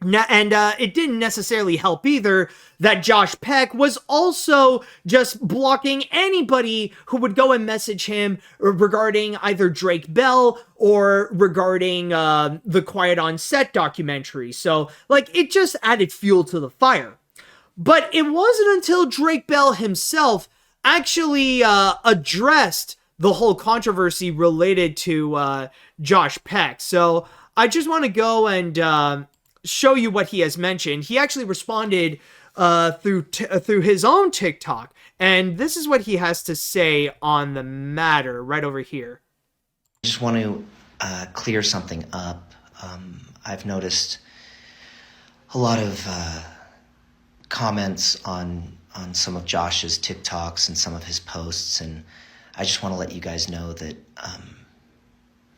And it didn't necessarily help either that Josh Peck was also just blocking anybody who would go and message him regarding either Drake Bell or regarding the Quiet on Set documentary. So, like, it just added fuel to the fire. But it wasn't until Drake Bell himself actually addressed the whole controversy related to Josh Peck. So I just want to go and show you what he has mentioned. He actually responded through his own TikTok, and this is what he has to say on the matter right over here. I just want to clear something up. I've noticed a lot of comments on some of Josh's TikToks and some of his posts, and I just want to let you guys know that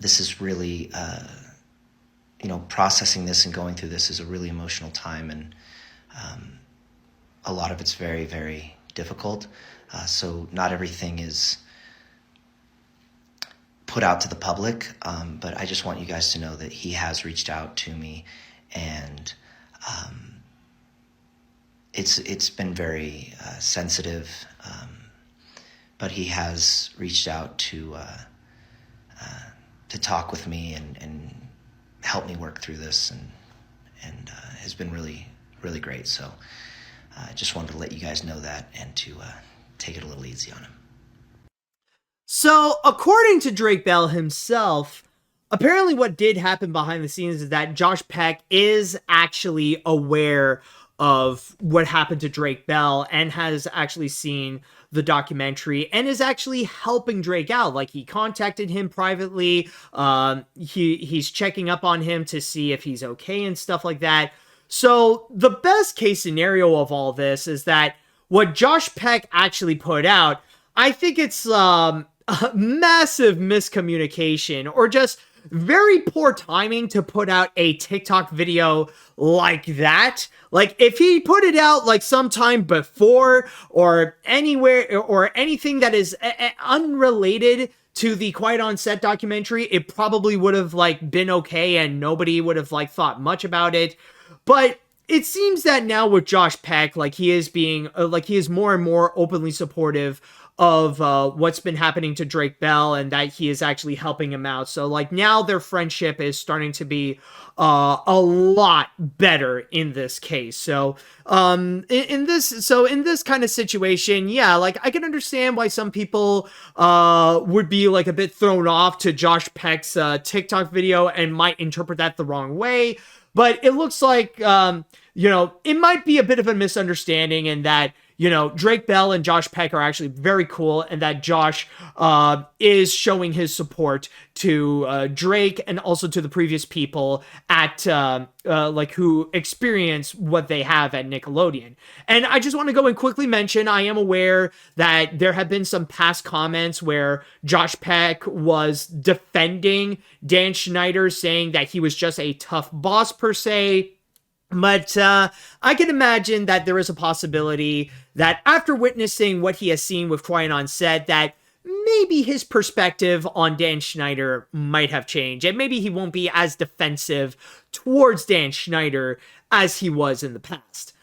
this is really processing this and going through this is a really emotional time, and a lot of it's very, very difficult. So not everything is put out to the public, but I just want you guys to know that he has reached out to me, and it's been very sensitive, but he has reached out to talk with me and help me work through this, and has been really, really great. So I just wanted to let you guys know that, and to take it a little easy on him. So, according to Drake Bell himself, apparently what did happen behind the scenes is that Josh Peck is actually aware of what happened to Drake Bell and has actually seen the documentary and is actually helping Drake out. Like, he contacted him privately. He's checking up on him to see if he's okay and stuff like that. So the best case scenario of all this is that what Josh Peck actually put out, I think it's a massive miscommunication, or just very poor timing to put out a TikTok video like that. Like, if he put it out like sometime before, or anywhere, or anything that is unrelated to the Quiet on Set documentary, it probably would have like been okay and nobody would have like thought much about it. But it seems that now with Josh Peck, like, he is being he is more and more openly supportive what's been happening to Drake Bell and that he is actually helping him out. So like now their friendship is starting to be a lot better in this case. So in this kind of situation, yeah, like I can understand why some people would be like a bit thrown off to Josh Peck's TikTok video and might interpret that the wrong way. But it looks like, it might be a bit of a misunderstanding, and that, Drake Bell and Josh Peck are actually very cool, and that Josh is showing his support to Drake and also to the previous people at who experience what they have at Nickelodeon. And I just want to go and quickly mention, I am aware that there have been some past comments where Josh Peck was defending Dan Schneider, saying that he was just a tough boss per se. But I can imagine that there is a possibility that after witnessing what he has seen with Quiet on set, that maybe his perspective on Dan Schneider might have changed, and maybe he won't be as defensive towards Dan Schneider as he was in the past.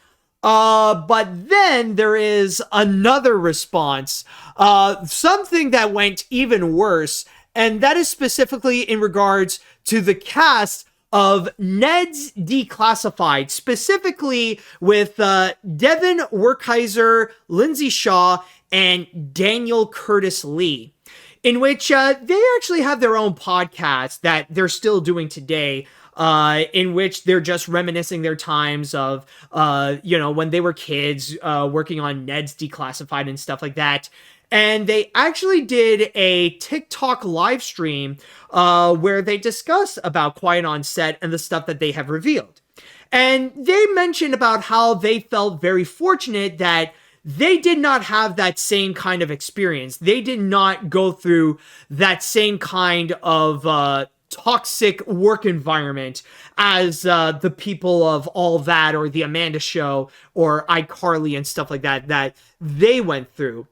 But then there is another response, something that went even worse, and that is specifically in regards to the cast of Ned's Declassified, specifically with Devin Werkheiser, Lindsay Shaw, and Daniel Curtis Lee, in which they actually have their own podcast that they're still doing today, in which they're just reminiscing their times of, when they were kids, working on Ned's Declassified and stuff like that. And they actually did a TikTok live stream where they discuss about Quiet on Set and the stuff that they have revealed. And they mentioned about how they felt very fortunate that they did not have that same kind of experience. They did not go through that same kind of toxic work environment as the people of All That or The Amanda Show or iCarly and stuff like that that they went through.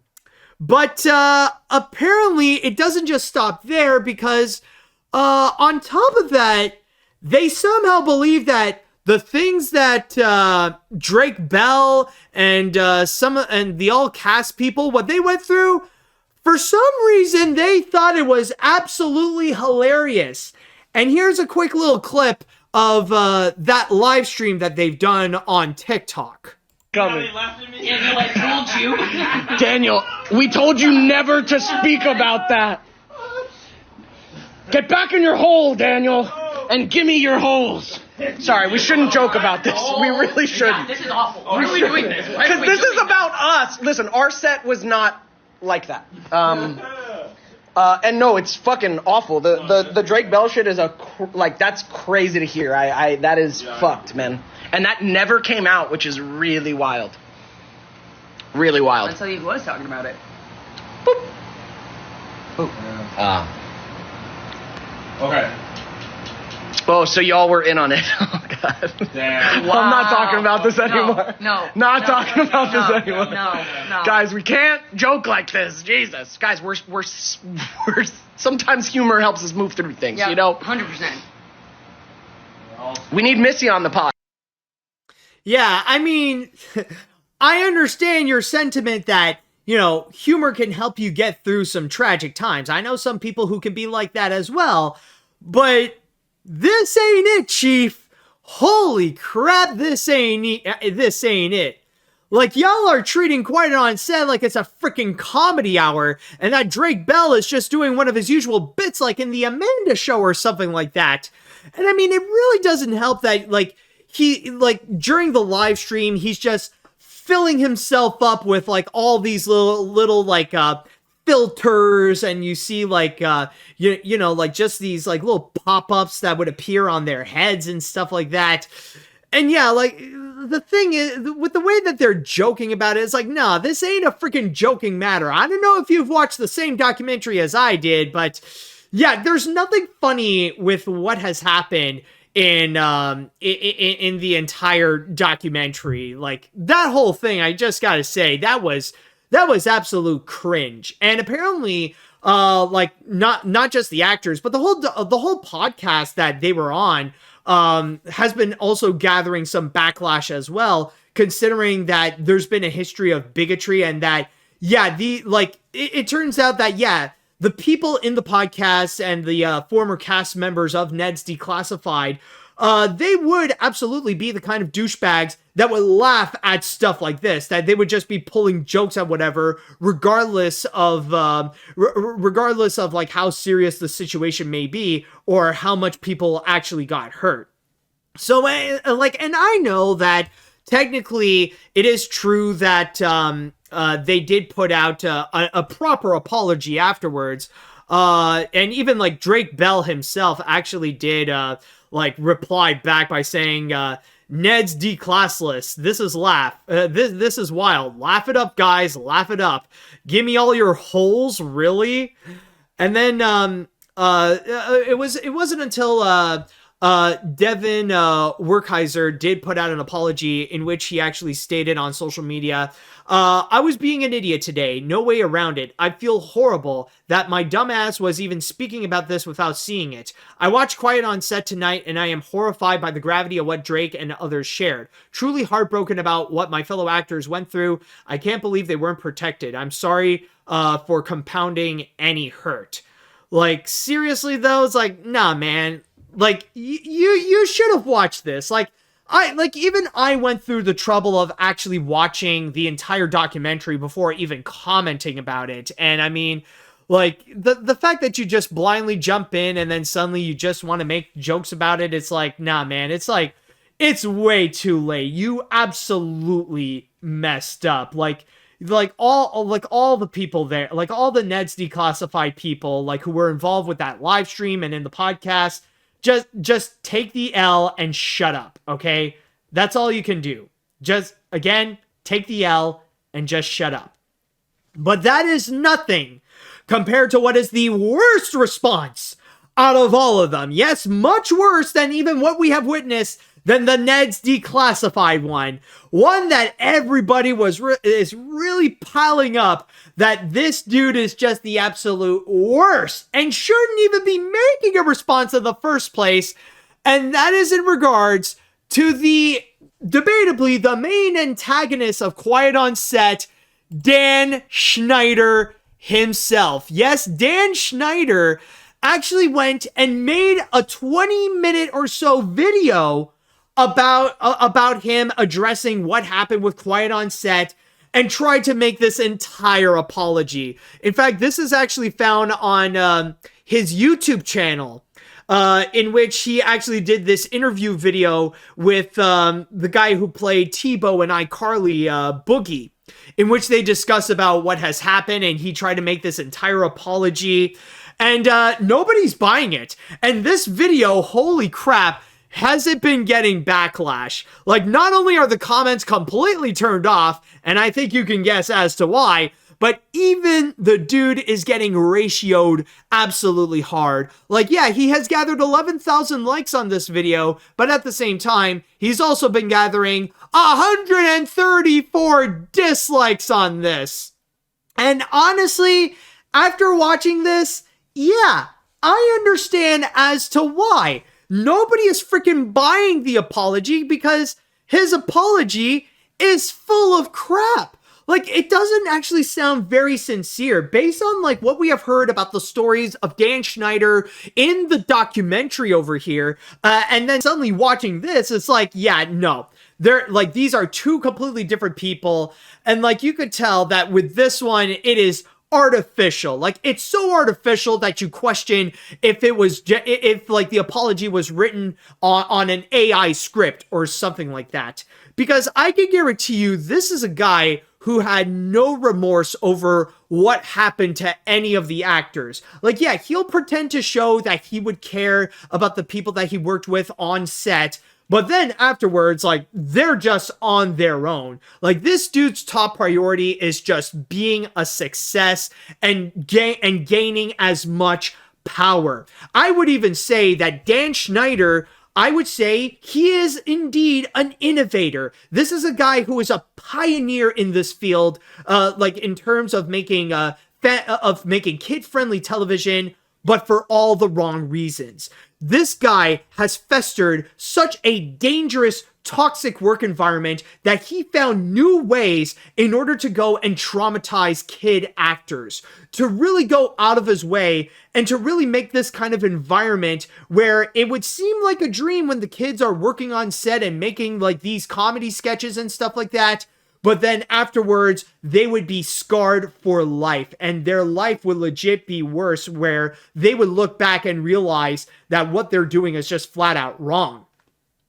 But apparently it doesn't just stop there, because on top of that, they somehow believe that the things that Drake Bell and the all cast people, what they went through, for some reason they thought it was absolutely hilarious. And here's a quick little clip of that live stream that they've done on TikTok. Coming. Daniel, I told you. Daniel, we told you never to speak about that. Get back in your hole, Daniel, and give me your holes. Sorry, we shouldn't joke about this. We really shouldn't. This is awful. Why are we doing this? Because this is about us. Listen, our set was not like that. And no, it's fucking awful. The Drake Bell shit is that's crazy to hear. That is fucked, man. And that never came out, which is really wild. Really wild. Until he was talking about it. Boop. Boop. Okay. Oh, so y'all were in on it. Oh, God. Damn. Wow. I'm not talking about this anymore. No. Talking about this anymore. No. Guys, we can't joke like this. Jesus. Guys, we're sometimes humor helps us move through things, yep, you know? 100%. We need Missy on the pod. Yeah, I mean, I understand your sentiment that, humor can help you get through some tragic times. I know some people who can be like that as well, but this ain't it, Chief. Holy crap, this ain't it. Like, y'all are treating Quiet on Set like it's a freaking comedy hour, and that Drake Bell is just doing one of his usual bits like in The Amanda Show or something like that. And I mean, it really doesn't help that, during the live stream, he's just filling himself up with, all these little filters, and you see, just these, little pop-ups that would appear on their heads and stuff like that. And yeah, the thing is, with the way that they're joking about it, it's nah, this ain't a freaking joking matter. I don't know if you've watched the same documentary as I did, but yeah, there's nothing funny with what has happened in the entire documentary. That whole thing, I just gotta say, that was absolute cringe. And apparently, not just the actors, but the whole podcast that they were on has been also gathering some backlash as well, considering that there's been a history of bigotry, and that yeah, it turns out that, yeah, the people in the podcast and the former cast members of Ned's Declassified, they would absolutely be the kind of douchebags that would laugh at stuff like this, that they would just be pulling jokes at whatever, regardless of like how serious the situation may be or how much people actually got hurt. So, and I know that technically it is true that they did put out a proper apology afterwards. And even like Drake Bell himself actually did reply back by saying, Ned's declassless. This is this is wild. Laugh it up, guys. Laugh it up. Give me all your holes, really? And then it wasn't until Devin Werkheiser did put out an apology in which he actually stated on social media, I was being an idiot today. No way around it. I feel horrible that my dumbass was even speaking about this without seeing it. I watched Quiet on Set tonight and I am horrified by the gravity of what Drake and others shared. Truly heartbroken about what my fellow actors went through. I can't believe they weren't protected. I'm sorry for compounding any hurt. Like, seriously though, it's like, nah, man. Like, you should have watched this. Even I went through the trouble of actually watching the entire documentary before even commenting about it. And I mean, like, the fact that you just blindly jump in and then suddenly you just want to make jokes about it, it's like, nah, man, it's like, it's way too late. You absolutely messed up. All the people there, like all the Ned's Declassified people, like who were involved with that live stream and in the podcast, just take the L and shut up, okay? That's all you can do. Just, again, take the L and just shut up. But that is nothing compared to what is the worst response out of all of them. Yes, much worse than even what we have witnessed than the Ned's Declassified one. One that everybody is really piling up that this dude is just the absolute worst and shouldn't even be making a response in the first place. And that is in regards to debatably the main antagonist of Quiet on Set, Dan Schneider himself. Yes, Dan Schneider actually went and made a 20-minute or so video about him addressing what happened with Quiet on Set and tried to make this entire apology. In fact, this is actually found on his YouTube channel, in which he actually did this interview video with the guy who played Tebow and iCarly, Boogie, in which they discuss about what has happened, and he tried to make this entire apology, and nobody's buying it. And this video, holy crap, has it been getting backlash? Like, not only are the comments completely turned off, and I think you can guess as to why, but even the dude is getting ratioed absolutely hard. Like, yeah, he has gathered 11,000 likes on this video, but at the same time, he's also been gathering 134 dislikes on this. And honestly, after watching this, yeah, I understand as to why. Nobody is freaking buying the apology because his apology is full of crap. Like, it doesn't actually sound very sincere based on like what we have heard about the stories of Dan Schneider in the documentary over here. And then suddenly watching this, it's like, yeah, no, they're like, these are two completely different people. And like, you could tell that with this one, it is artificial. Like, it's so artificial that you question if like the apology was written on an AI script or something like that. Because I can guarantee you this is a guy who had no remorse over what happened to any of the actors. Like, yeah, he'll pretend to show that he would care about the people that he worked with on set, but then afterwards, like, they're just on their own. Like, this dude's top priority is just being a success and gaining as much power. I would even say that Dan Schneider, I would say he is indeed an innovator. This is a guy who is a pioneer in this field, like in terms of making kid-friendly television but for all the wrong reasons. This guy has festered such a dangerous, toxic work environment that he found new ways in order to go and traumatize kid actors, to really go out of his way and to really make this kind of environment where it would seem like a dream when the kids are working on set and making like these comedy sketches and stuff like that. But then afterwards, they would be scarred for life, and their life would legit be worse, where they would look back and realize that what they're doing is just flat out wrong.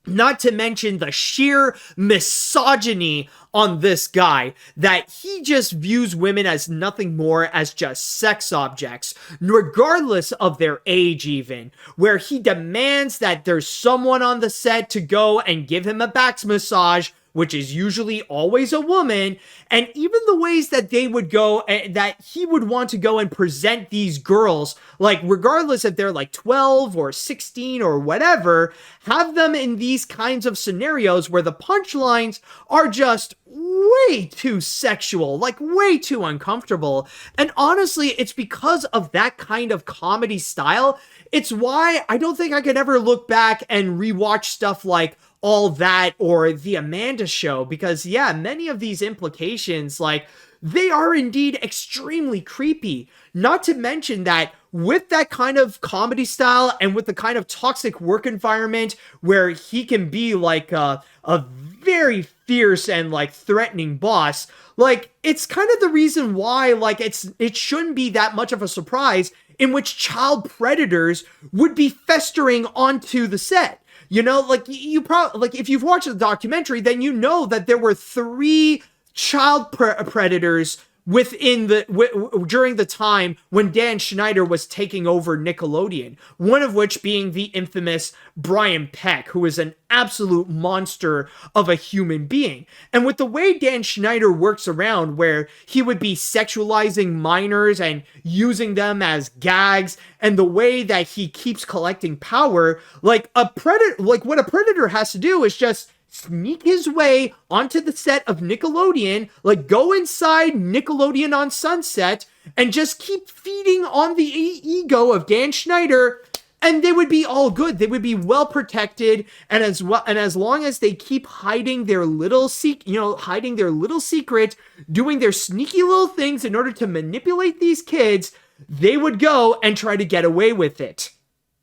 Not to mention the sheer misogyny on this guy, that he just views women as nothing more as just sex objects, regardless of their age even, where he demands that there's someone on the set to go and give him a back massage, which is usually always a woman, and even the ways that they would go, that he would want to go and present these girls, like regardless if they're like 12 or 16 or whatever, have them in these kinds of scenarios where the punchlines are just way too sexual, like way too uncomfortable. And honestly, it's because of that kind of comedy style. It's why I don't think I could ever look back and rewatch stuff like All That or The Amanda Show, because yeah, many of these implications, like, they are indeed extremely creepy. Not to mention that with that kind of comedy style and with the kind of toxic work environment where he can be like a very fierce and like threatening boss, like, it's kind of the reason why, like, it shouldn't be that much of a surprise in which child predators would be festering onto the set. You know, like, you probably, like, if you've watched the documentary, then you know that there were 3 child predators within during the time when Dan Schneider was taking over Nickelodeon, one of which being the infamous Brian Peck, who is an absolute monster of a human being. And with the way Dan Schneider works around, where he would be sexualizing minors and using them as gags, and the way that he keeps collecting power, like what a predator has to do is just sneak his way onto the set of Nickelodeon, like go inside Nickelodeon on Sunset, and just keep feeding on the ego of Dan Schneider, and they would be all good. They would be well protected, and as long as they keep hiding their little secret, doing their sneaky little things in order to manipulate these kids, they would go and try to get away with it.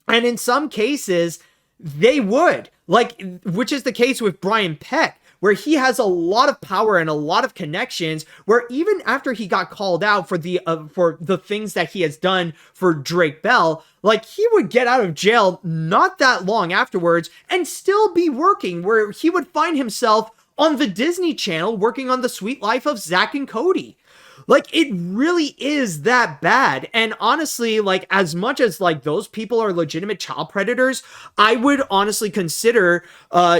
And in some cases, they would. Like, which is the case with Brian Peck, where he has a lot of power and a lot of connections, where even after he got called out for the things that he has done for Drake Bell, like, he would get out of jail not that long afterwards and still be working, where he would find himself on the Disney Channel working on The Sweet Life of Zack and Cody. Like, it really is that bad. And honestly, like, as much as, like, those people are legitimate child predators, I would honestly consider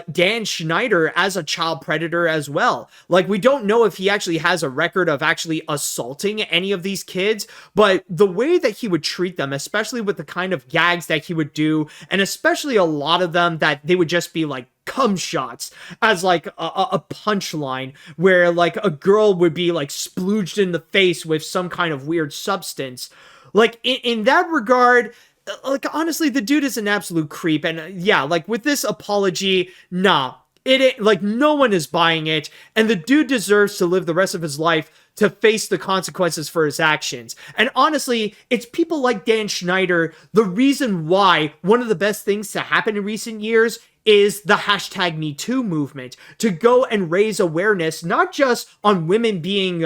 Dan Schneider as a child predator as well. Like, we don't know if he actually has a record of actually assaulting any of these kids, but the way that he would treat them, especially with the kind of gags that he would do, and especially a lot of them that they would just be like cum shots as like a punchline, where like a girl would be like splooged in the face with some kind of weird substance. Like, in that regard, like, honestly, the dude is an absolute creep. And yeah, like, with this apology, nah, like, no one is buying it, and the dude deserves to live the rest of his life to face the consequences for his actions. And honestly, it's people like Dan Schneider, the reason why one of the best things to happen in recent years is the hashtag #MeToo movement, to go and raise awareness, not just on women being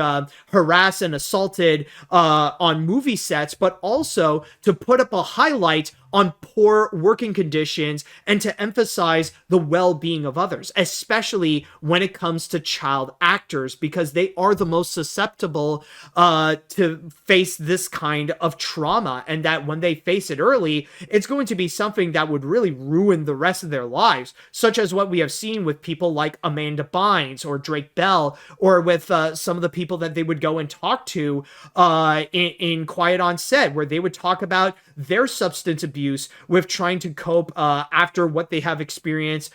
harassed and assaulted on movie sets, but also to put up a highlight on poor working conditions and to emphasize the well-being of others, especially when it comes to child actors, because they are the most susceptible to face this kind of trauma, and that when they face it early, it's going to be something that would really ruin the rest of their lives, such as what we have seen with people like Amanda Bynes or Drake Bell, or with some of the people that they would go and talk to in Quiet on Set, where they would talk about their substance abuse with trying to cope after what they have experienced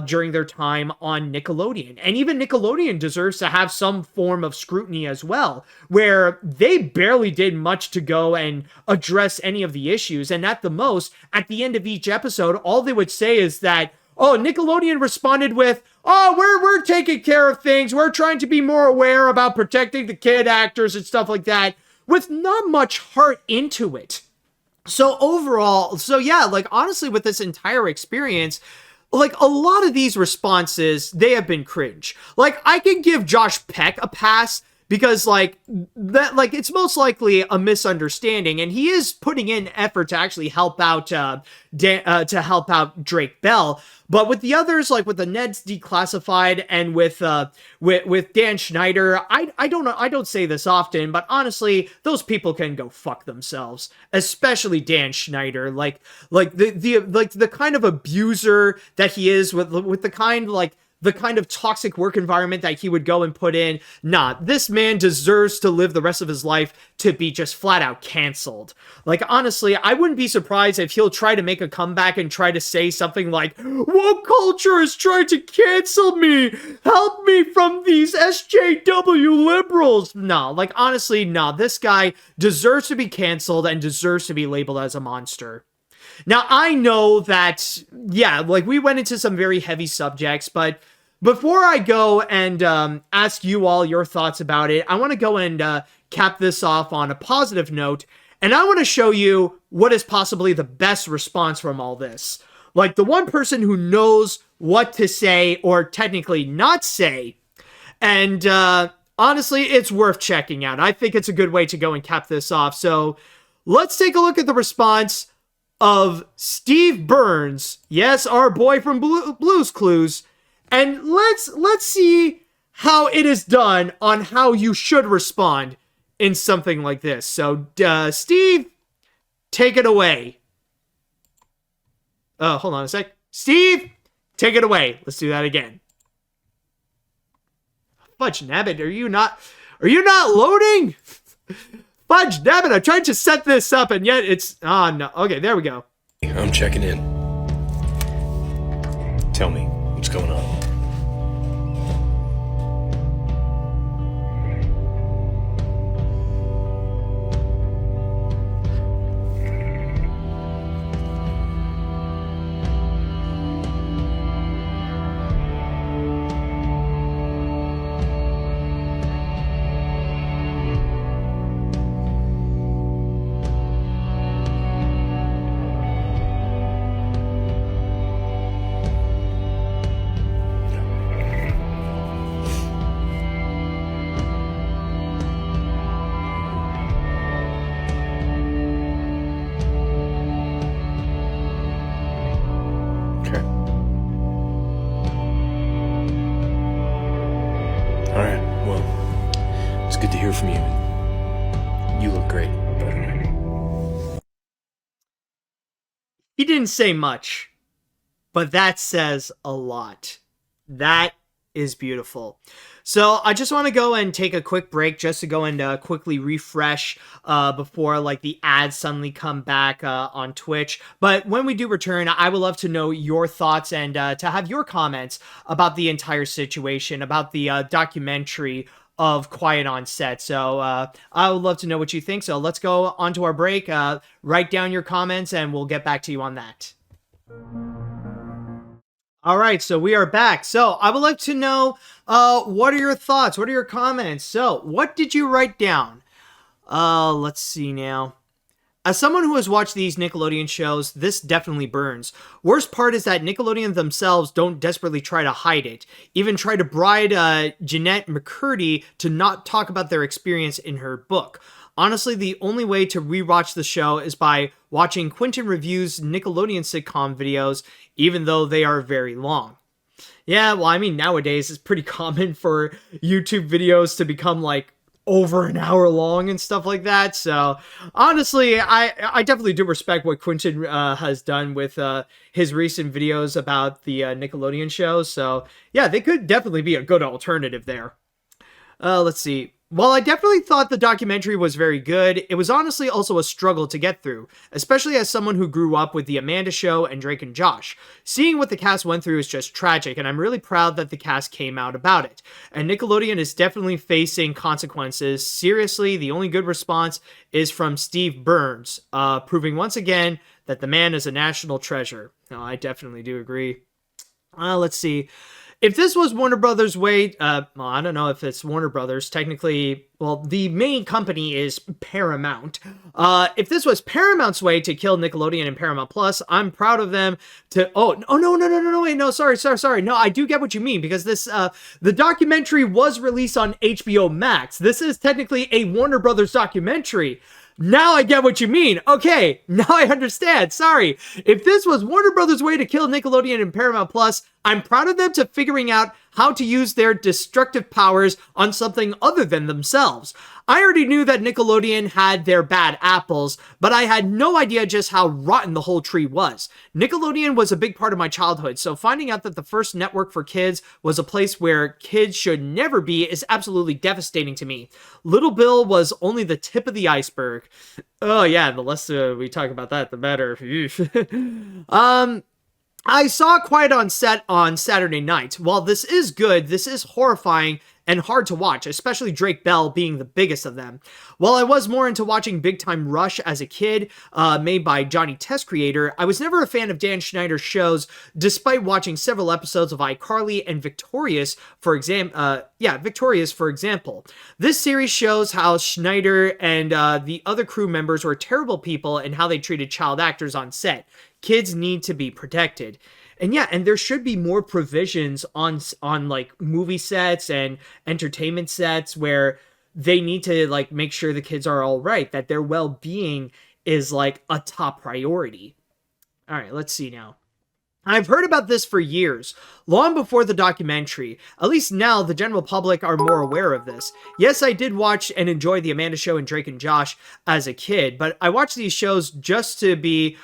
during their time on Nickelodeon. And even Nickelodeon deserves to have some form of scrutiny as well, where they barely did much to go and address any of the issues. And at the most, at the end of each episode, all they would say is that, oh, Nickelodeon responded with, oh, we're taking care of things. We're trying to be more aware about protecting the kid actors and stuff like that, with not much heart into it. So overall, yeah, like honestly, with this entire experience, like a lot of these responses, they have been cringe. Like I can give Josh Peck a pass because like that, like it's most likely a misunderstanding, and he is putting in effort to actually help out Drake Bell. But with the others, like with the Ned's Declassified and with Dan Schneider, I don't say this often, but honestly, those people can go fuck themselves. Especially Dan Schneider, like the kind of abuser that he is with the kind of toxic work environment that he would go and put in. Nah, this man deserves to live the rest of his life to be just flat out canceled. Like, honestly, I wouldn't be surprised if he'll try to make a comeback and try to say something like, woke culture is trying to cancel me! Help me from these SJW liberals! Nah, like, honestly, nah, this guy deserves to be canceled and deserves to be labeled as a monster. Now, I know that, yeah, like, we went into some very heavy subjects, but before I go and ask you all your thoughts about it, I want to go and cap this off on a positive note, and I want to show you what is possibly the best response from all this. Like, the one person who knows what to say, or technically not say, and honestly, it's worth checking out. I think it's a good way to go and cap this off. So, let's take a look at the response of Steve Burns, yes, our boy from Blue's Clues, and let's see how it is done on how you should respond in something like this. So, Steve, take it away. Oh, hold on a sec. Steve, take it away. Let's do that again. Fudge nabbit, are you not loading? Fudge nabbit, I tried to set this up and yet it's, oh no, okay, there we go. I'm checking in. Tell me, what's going on? From you. You look great, by the way. He didn't say much, but that says a lot. That is beautiful. So I just want to go and take a quick break just to go and quickly refresh before like the ads suddenly come back on Twitch. But when we do return, I would love to know your thoughts and to have your comments about the entire situation, about the documentary of Quiet on Set. So I would love to know what you think. So let's go on to our break. Write down your comments and we'll get back to you on that. All right, so we are back. So I would like to know what are your thoughts? What are your comments? So what did you write down? Let's see now. As someone who has watched these Nickelodeon shows, this definitely burns. Worst part is that Nickelodeon themselves don't desperately try to hide it, even try to bribe Jeanette McCurdy to not talk about their experience in her book. Honestly, the only way to rewatch the show is by watching Quentin Review's Nickelodeon sitcom videos, even though they are very long. Yeah, well, I mean, nowadays it's pretty common for YouTube videos to become like over an hour long and stuff like that. So honestly, I definitely do respect what Quentin has done with his recent videos about the Nickelodeon shows. So yeah, they could definitely be a good alternative there. Let's see. While I definitely thought the documentary was very good, it was honestly also a struggle to get through, especially as someone who grew up with The Amanda Show and Drake and Josh. Seeing what the cast went through is just tragic, and I'm really proud that the cast came out about it. And Nickelodeon is definitely facing consequences. Seriously, the only good response is from Steve Burns, proving once again that the man is a national treasure. No, I definitely do agree. Let's see. If this was Warner Brothers' way, well, I don't know if it's Warner Brothers. Technically, well, the main company is Paramount. If this was Paramount's way to kill Nickelodeon and Paramount Plus, I'm proud of them to... No, sorry. No, I do get what you mean, because this, the documentary was released on HBO Max. This is technically a Warner Brothers documentary. Now I get what you mean. Okay, now I understand. Sorry. If this was Warner Brothers' way to kill Nickelodeon and Paramount Plus, I'm proud of them to figuring out how to use their destructive powers on something other than themselves. I already knew that Nickelodeon had their bad apples, but I had no idea just how rotten the whole tree was. Nickelodeon was a big part of my childhood, so finding out that the first network for kids was a place where kids should never be is absolutely devastating to me. Little Bill was only the tip of the iceberg. Oh yeah, the less we talk about that, the better. I saw Quiet on Set on Saturday night. While this is good, this is horrifying and hard to watch, especially Drake Bell being the biggest of them. While I was more into watching Big Time Rush as a kid, made by Johnny Test Creator, I was never a fan of Dan Schneider's shows, despite watching several episodes of iCarly and Victorious, for example. This series shows how Schneider and the other crew members were terrible people and how they treated child actors on set. Kids need to be protected. And yeah, and there should be more provisions on like movie sets and entertainment sets where they need to like make sure the kids are all right, that their well-being is like a top priority. All right, let's see now. I've heard about this for years, long before the documentary. At least now the general public are more aware of this. Yes, I did watch and enjoy The Amanda Show and Drake and Josh as a kid, but I watched these shows just to be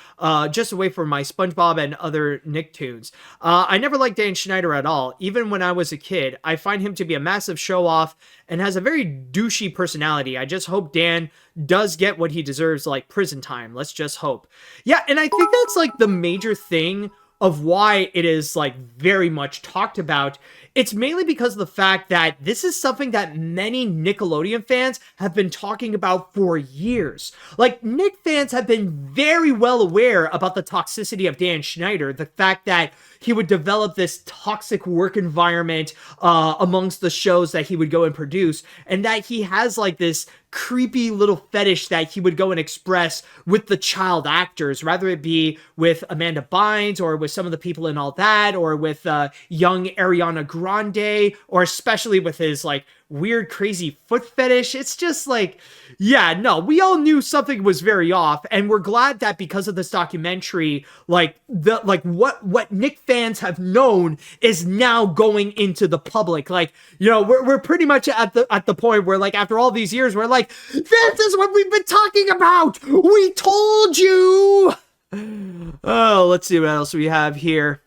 just away from my SpongeBob and other Nicktoons. I never liked Dan Schneider at all, even when I was a kid. I find him to be a massive show-off and has a very douchey personality. I just hope Dan does get what he deserves, like prison time. Let's just hope. Yeah, and I think that's like the major thing of why it is like very much talked about. It's mainly because of the fact that this is something that many Nickelodeon fans have been talking about for years. Like, Nick fans have been very well aware about the toxicity of Dan Schneider, the fact that he would develop this toxic work environment amongst the shows that he would go and produce, and that he has like this creepy little fetish that he would go and express with the child actors, rather it be with Amanda Bynes or with some of the people in All That, or with young Ariana Grande, or especially with his like weird crazy foot fetish. It's just like, yeah, no, we all knew something was very off, and we're glad that because of this documentary, like what Nick fans have known is now going into the public. Like, you know, we're pretty much at the point where, like, after all these years, we're like, this is what we've been talking about. We told you. Oh, let's see what else we have here.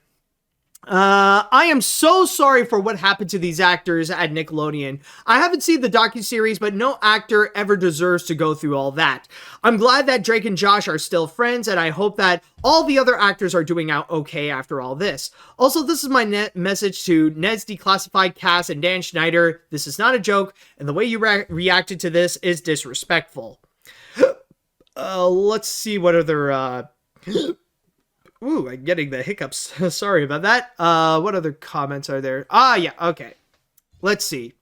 I am so sorry for what happened to these actors at Nickelodeon. I haven't seen the docuseries, but no actor ever deserves to go through all that. I'm glad that Drake and Josh are still friends, and I hope that all the other actors are doing out okay after all this. Also, this is my message to Ned's Declassified cast and Dan Schneider. This is not a joke, and the way you reacted to this is disrespectful. Let's see what other, Ooh, I'm getting the hiccups. Sorry about that. What other comments are there? Yeah, okay. Let's see.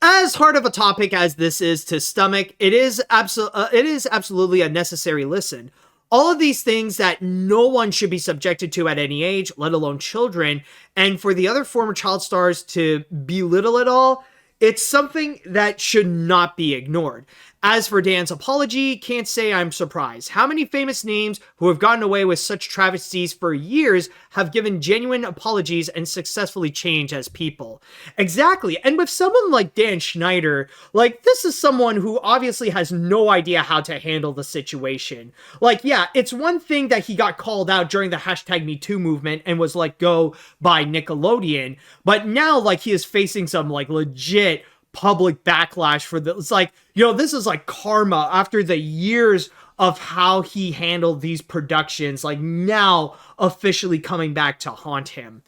As hard of a topic as this is to stomach, it is absolutely a necessary listen. All of these things that no one should be subjected to at any age, let alone children, and for the other former child stars to belittle it all, it's something that should not be ignored. As for Dan's apology, can't say I'm surprised. How many famous names who have gotten away with such travesties for years have given genuine apologies and successfully changed as people? Exactly. And with someone like Dan Schneider, like, this is someone who obviously has no idea how to handle the situation. Like, yeah, it's one thing that he got called out during the #MeToo movement and was let go by Nickelodeon, but now, like, he is facing some, like, legit public backlash for this. It's like, this is like karma after the years of how he handled these productions, like now officially coming back to haunt him.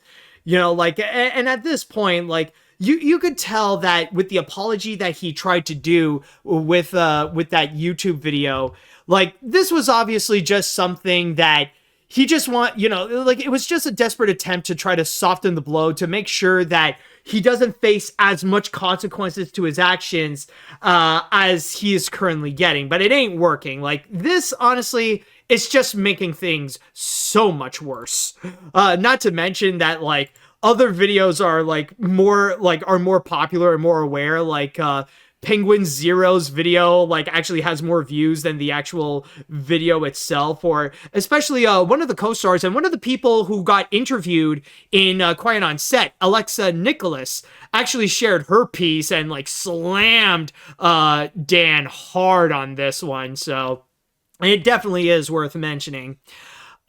And at this point, like, you could tell that with the apology that he tried to do with that YouTube video, like, this was obviously just something that he just it was just a desperate attempt to try to soften the blow, to make sure that he doesn't face as much consequences to his actions as he is currently getting. But it ain't working. Like, this, honestly, it's just making things so much worse. Not to mention that, like, other videos are more popular and more aware. Like, Penguin Zero's video, like, actually has more views than the actual video itself. Or especially one of the co-stars and one of the people who got interviewed in Quiet on Set, Alexa Nicholas, actually shared her piece and, like, slammed Dan hard on this one. So it definitely is worth mentioning.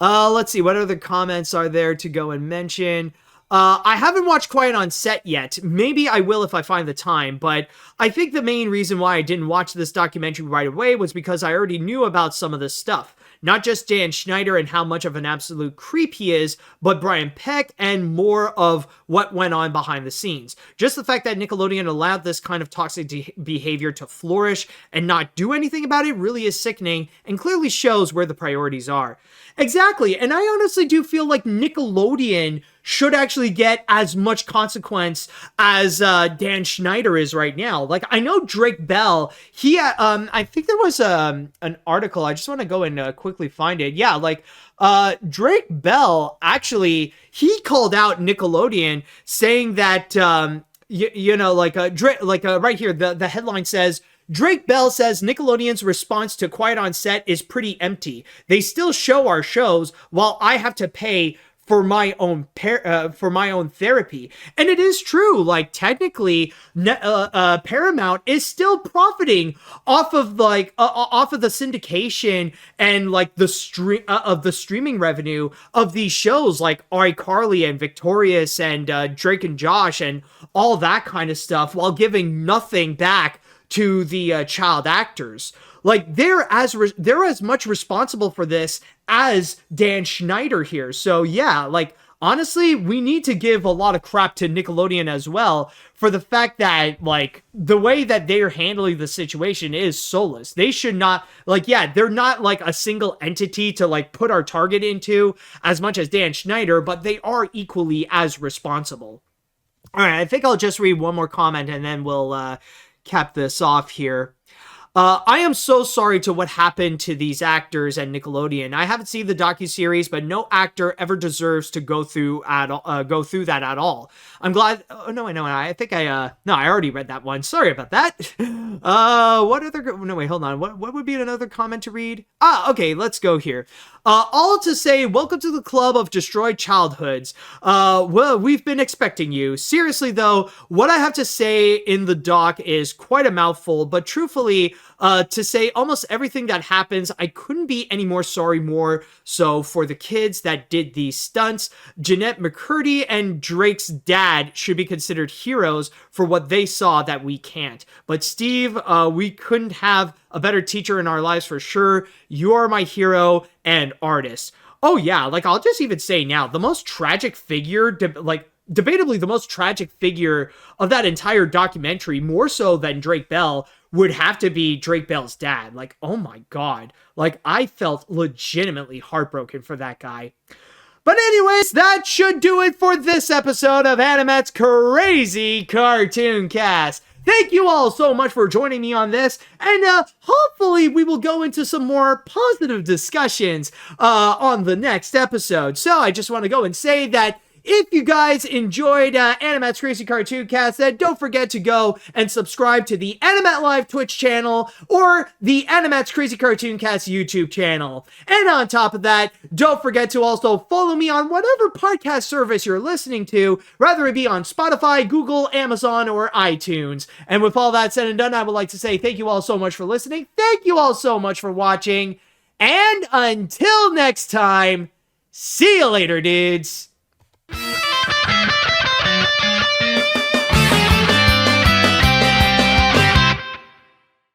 Let's see, what other comments are there to go and mention? I haven't watched Quiet on Set yet. Maybe I will if I find the time, but I think the main reason why I didn't watch this documentary right away was because I already knew about some of this stuff. Not just Dan Schneider and how much of an absolute creep he is, but Brian Peck and more of what went on behind the scenes. Just the fact that Nickelodeon allowed this kind of toxic behavior to flourish and not do anything about it really is sickening and clearly shows where the priorities are. Exactly, and I honestly do feel like Nickelodeon should actually get as much consequence as Dan Schneider is right now. Like, I know Drake Bell, I think there was an article, I just want to go and quickly find it. Yeah, like, Drake Bell, actually, he called out Nickelodeon, saying that, right here, the headline says, Drake Bell says Nickelodeon's response to Quiet on Set is pretty empty. They still show our shows while I have to pay for my own therapy. And it is true. Like, technically, Paramount is still profiting off of the syndication and, like, the streaming revenue of these shows like iCarly and Victorious and Drake and Josh and all that kind of stuff, while giving nothing back to the child actors. Like, they're as much responsible for this as Dan Schneider here. So yeah, like, honestly, we need to give a lot of crap to Nickelodeon as well for the fact that, like, the way that they're handling the situation is soulless. They should not, like, yeah, they're not like a single entity to, like, put our target into as much as Dan Schneider, but they are equally as responsible. All right, I think I'll just read one more comment and then we'll cap this off here. I am so sorry to what happened to these actors at Nickelodeon. I haven't seen the docuseries, but no actor ever deserves to go through that at all. I'm glad. Oh no, I know. I think I already read that one. Sorry about that. What other? No, wait, hold on. What would be another comment to read? Okay, let's go here. All to say, welcome to the club of destroyed childhoods. Well, we've been expecting you. Seriously though, what I have to say in the doc is quite a mouthful, but truthfully, to say almost everything that happens, I couldn't be any more sorry more so for the kids that did these stunts. Jeanette McCurdy and Drake's dad should be considered heroes for what they saw that we can't. But Steve, we couldn't have a better teacher in our lives for sure. You are my hero and artist. Oh yeah, like, I'll just even say now, the most tragic figure, debatably the most tragic figure of that entire documentary, more so than Drake Bell, would have to be Drake Bell's dad. Like, oh my god. Like, I felt legitimately heartbroken for that guy. But anyways, that should do it for this episode of AniMat's Crazy Cartoon Cast. Thank you all so much for joining me on this, and hopefully we will go into some more positive discussions on the next episode. So I just want to go and say that if you guys enjoyed AniMat's Crazy Cartoon Cast, then don't forget to go and subscribe to the AniMat Live Twitch channel or the AniMat's Crazy Cartoon Cast YouTube channel. And on top of that, don't forget to also follow me on whatever podcast service you're listening to, whether it be on Spotify, Google, Amazon, or iTunes. And with all that said and done, I would like to say thank you all so much for listening. Thank you all so much for watching. And until next time, see you later, dudes.